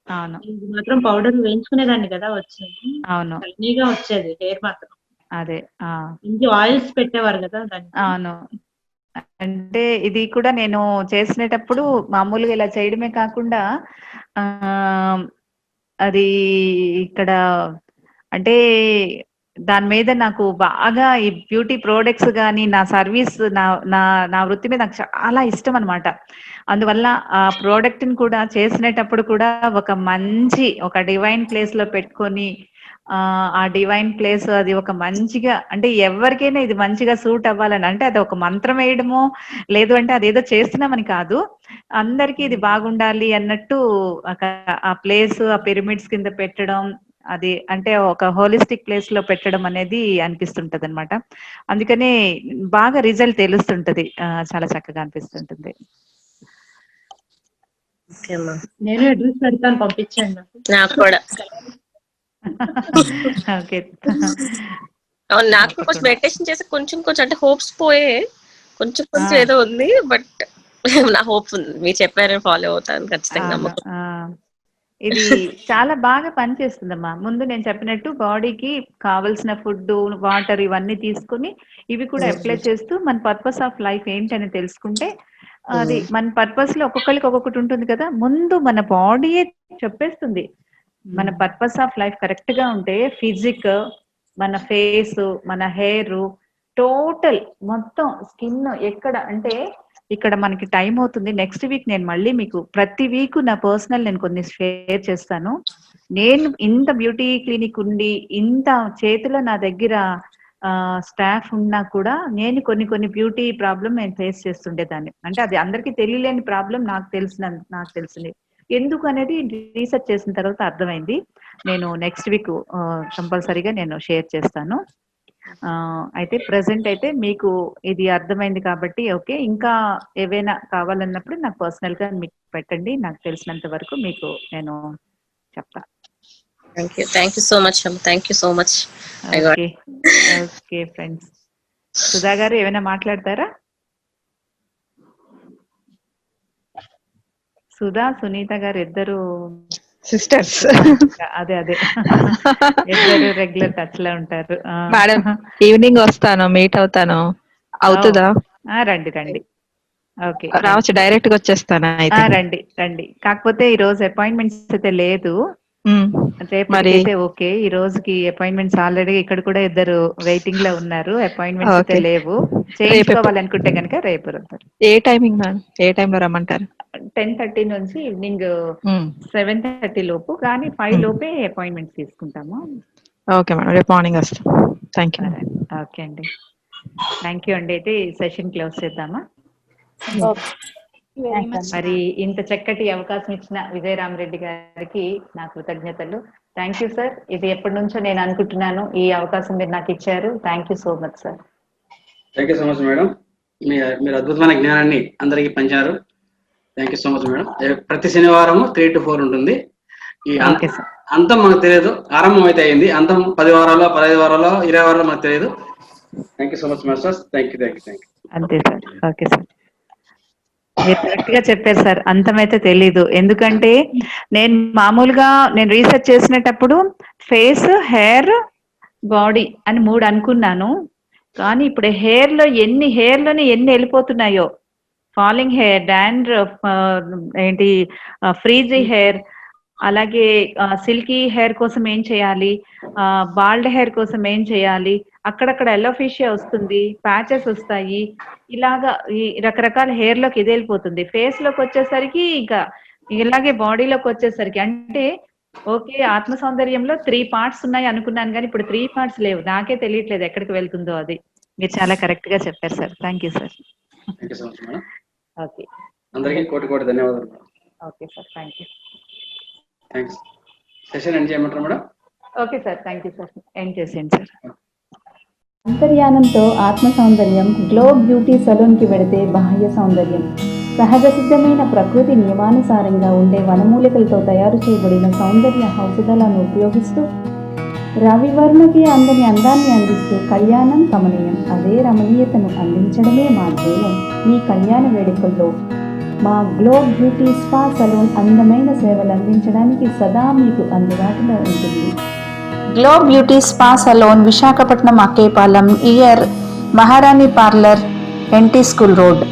అవును, ఇది మాత్రం పౌడర్ వేయించుకునేదాన్ని కదా, వచ్చేది అవును, షైనీగా వచ్చేది హెయిర్ మాత్రం. అదే ఇంటి ఆయిల్స్ పెట్టేవారు కదా దానికి. అవును. అంటే ఇది కూడా నేను చేసినప్పుడు మామూలుగా ఇలా చేయడమే కాకుండా అది ఇక్కడ అంటే దాని మీద నాకు బాగా ఈ బ్యూటీ ప్రోడక్ట్స్ కానీ నా సర్వీస్ నా నా నా వృత్తి మీద నాకు చాలా ఇష్టం అనమాట. అందువల్ల ఆ ప్రోడక్ట్ ని కూడా చేసినప్పుడు కూడా ఒక డివైన్ ప్లేస్ లో పెట్టుకొని ఆ డివైన్ ప్లేస్ అది ఒక మంచిగా, అంటే ఎవరికైనా ఇది మంచిగా సూట్ అవ్వాలని, అంటే అది ఒక మంత్రం వేయడమో లేదు అంటే అదేదో చేస్తున్నామని కాదు, అందరికీ ఇది బాగుండాలి అన్నట్టు ఆ ప్లేస్ ఆ పిరమిడ్స్ కింద పెట్టడం, అది అంటే ఒక హోలిస్టిక్ ప్లేస్ లో పెట్టడం అనేది అనిపిస్తుంటది అనమాట. అందుకనే బాగా రిజల్ట్ తెలుస్తుంటది, చాలా చక్కగా అనిపిస్తుంటుంది. నేను అడ్రస్ పెడతాను, పంపించండి నాకు కూడా. ఓకే, నాకు కొంచెం మెడిటేషన్ చేసి కొంచెం అంటే హోప్స్ పోయే, కొంచెం ఏదో ఉంది, బట్ నా హోప్స్ ఉంది. మీరు చెప్పారని ఫాలో అవుతాను ఖచ్చితంగా. ఇది చాలా బాగా పనిచేస్తుందమ్మా. ముందు నేను చెప్పినట్టు బాడీకి కావలసిన ఫుడ్, వాటర్ ఇవన్నీ తీసుకుని ఇవి కూడా అప్లై చేస్తూ మన పర్పస్ ఆఫ్ లైఫ్ ఏంటని తెలుసుకుంటే, అది మన పర్పస్ లో ఒక్కొక్కరికి ఒక్కొక్కటి ఉంటుంది కదా, ముందు మన బాడీయే చెప్పేస్తుంది. మన పర్పస్ ఆఫ్ లైఫ్ కరెక్ట్ గా ఉంటే ఫిజిక్, మన ఫేస్, మన హెయిర్, టోటల్ మొత్తం స్కిన్ ఎక్కడ అంటే ఇక్కడ మనకి టైం అవుతుంది. నెక్స్ట్ వీక్ నేను మళ్ళీ మీకు ప్రతి వీక్ నా పర్సనల్ నేను కొన్ని షేర్ చేస్తాను. నేను ఇంత బ్యూటీ క్లినిక్ ఉండి ఇంత చేతిలో నా దగ్గర స్టాఫ్ ఉన్నా కూడా నేను కొన్ని బ్యూటీ ప్రాబ్లం నేను ఫేస్ చేస్తుండేదాన్ని. అంటే అది అందరికీ తెలియలేని ప్రాబ్లం నాకు తెలిసింది. ఎందుకు అనేది రీసెర్చ్ చేసిన తర్వాత అర్థమైంది. నేను నెక్స్ట్ వీక్ కంపల్సరీగా నేను షేర్ చేస్తాను. అయితే ప్రెసెంట్ అయితే మీకు ఇది అర్థమైంది కాబట్టి ఓకే. ఇంకా ఏవైనా కావాలన్నప్పుడు నాకు పర్సనల్ గా మీకు పెట్టండి. నాకు తెలిసినంత వరకు మీకు నేను చెప్తా. Thank you so much. Thank you so much. Okay friends. Sudha గారు ఏమైనా మాట్లాడతారా? సుధా, సునీత గారు ఇద్దరు సిస్టర్స్. అదే ఇద్దరు రెగ్యులర్ టచ్ లో ఉంటారు. మేడం ఈవినింగ్ వస్తాను, మీట్ అవుతాను. అవుతుందా? రండి. ఓకే, రావచ్చు. డైరెక్ట్ గా వచ్చేస్తాను. రండి. కాకపోతే ఈ రోజు అపాయింట్మెంట్స్ అయితే లేదు. రేపటికైతే ఓకే. ఈ రోజుకి అపాయింట్మెంట్స్ ఆల్రెడీ ఇక్కడ కూడా ఇద్దరు వెయిటింగ్ లో ఉన్నారు. అపాయింట్మెంట్స్ అయితే లేవు. చేయించుకోవాలనుకుంటే కనుక రేపు వస్తారు. ఏ టైమింగ్ మేడం? ఏ టైం లో రమ్మంటారు? 10:30 నుంచి ఈవినింగ్ 7:30 లోపు, కానీ 5 లోపే అపాయింట్మెంట్స్ తీసుకుంటాము. ఓకే మేడం, రేపు మార్నింగ్ వస్తాం. Thank you. ఓకే అండి, థ్యాంక్ యూ అండి. అయితే ఈ సెషన్ క్లోజ్ చేద్దామా? మరి ఇంత చక్కటి అవకాశం ఇచ్చిన విజయరామరెడ్డి గారికి నా కృతజ్ఞతలు. Thank you sir. ఇది ఎప్పటి నుంచో నేను అనుకుంటున్నాను, ఈ అవకాశం మీరు నాకు ఇచ్చారు. Thank you so much sir. Thank you so much madam. మీరు అద్భుతమైన జ్ఞానాన్ని అందరికీ పంచారు. Thank you so much madam. ప్రతి శనివారం 3 to 4 ఉంటుంది. ఈ అంతం మనకు తెలియదు, ఆరంభం అయితే అయింది. అంతం 10 వారాల్లో, 15 వారాల్లో, 20 వారాల్లో మనకు తెలియదు. Thank you so much masters. Thank you. అంతే సార్. ఓకే సార్, మీరు కరెక్ట్ గా చెప్పారు సార్. అంతమైతే తెలీదు. ఎందుకంటే నేను మామూలుగా నేను రీసెర్చ్ చేసినప్పుడు ఫేస్, హెయిర్, బాడీ అని 3 అనుకున్నాను. కానీ ఇప్పుడు హెయిర్ లోని ఎన్ని వెళ్ళిపోతున్నాయో, ఫాలింగ్ హెయిర్, డాండ్రఫ్, ఏంటి ఫ్రీజీ హెయిర్, అలాగే సిల్కీ హెయిర్ కోసం ఏం చేయాలి, బాల్డ్ హెయిర్ కోసం ఏం చేయాలి, అక్కడక్కడ ఎలోఫేషియా వస్తుంది, ప్యాచెస్ వస్తాయి, ఇలాగా ఈ రకరకాల హెయిర్ లోకి ఇది వెళ్ళిపోతుంది. ఫేస్ లోకి వచ్చేసరికి ఇంకా ఇలాగే బాడీలోకి వచ్చేసరికి అంటే ఓకే, ఆత్మ సౌందర్యంలో 3 parts ఉన్నాయి అనుకున్నాను, కానీ ఇప్పుడు 3 parts లేవు. నాకే తెలియట్లేదు ఎక్కడికి వెళ్తుందో అది. మీరు చాలా కరెక్ట్ గా చెప్పారు sir. Thank you sir. Thank you so much madam. Okay, అందరికీ కోటి ధన్యవాదాలు madam. Okay sir, thank you. Thanks. Session end చేయమంటారా madam? Okay sir, thank you sir. End చేసేయండి సార్. అంతర్యానంతో ఆత్మ సౌందర్యం. గ్లో బ్యూటీ సలూన్కి వెడితే బాహ్య సౌందర్యం. సహజ సిద్ధమైన ప్రకృతి నియమానుసారంగా ఉండే వనమూలికలతో తయారు చేయబడిన సౌందర్య ఔషధాలను ఉపయోగిస్తూ రవివర్ణకి అందని అందాన్ని అందిస్తూ కళ్యాణం కమనీయం. అదే రమణీయతను అందించడమే మా ధ్యేయం. మీ కళ్యాణ వేడుకల్లో మా గ్లో బ్యూటీ స్పా సలూన్ అందమైన సేవలు అందించడానికి సదా మీకు అందుబాటులో ఉంటుంది. Glow beauty spa salon, Visakhapatnam, Akkayapalem, year, Maharani parlour, NT school road.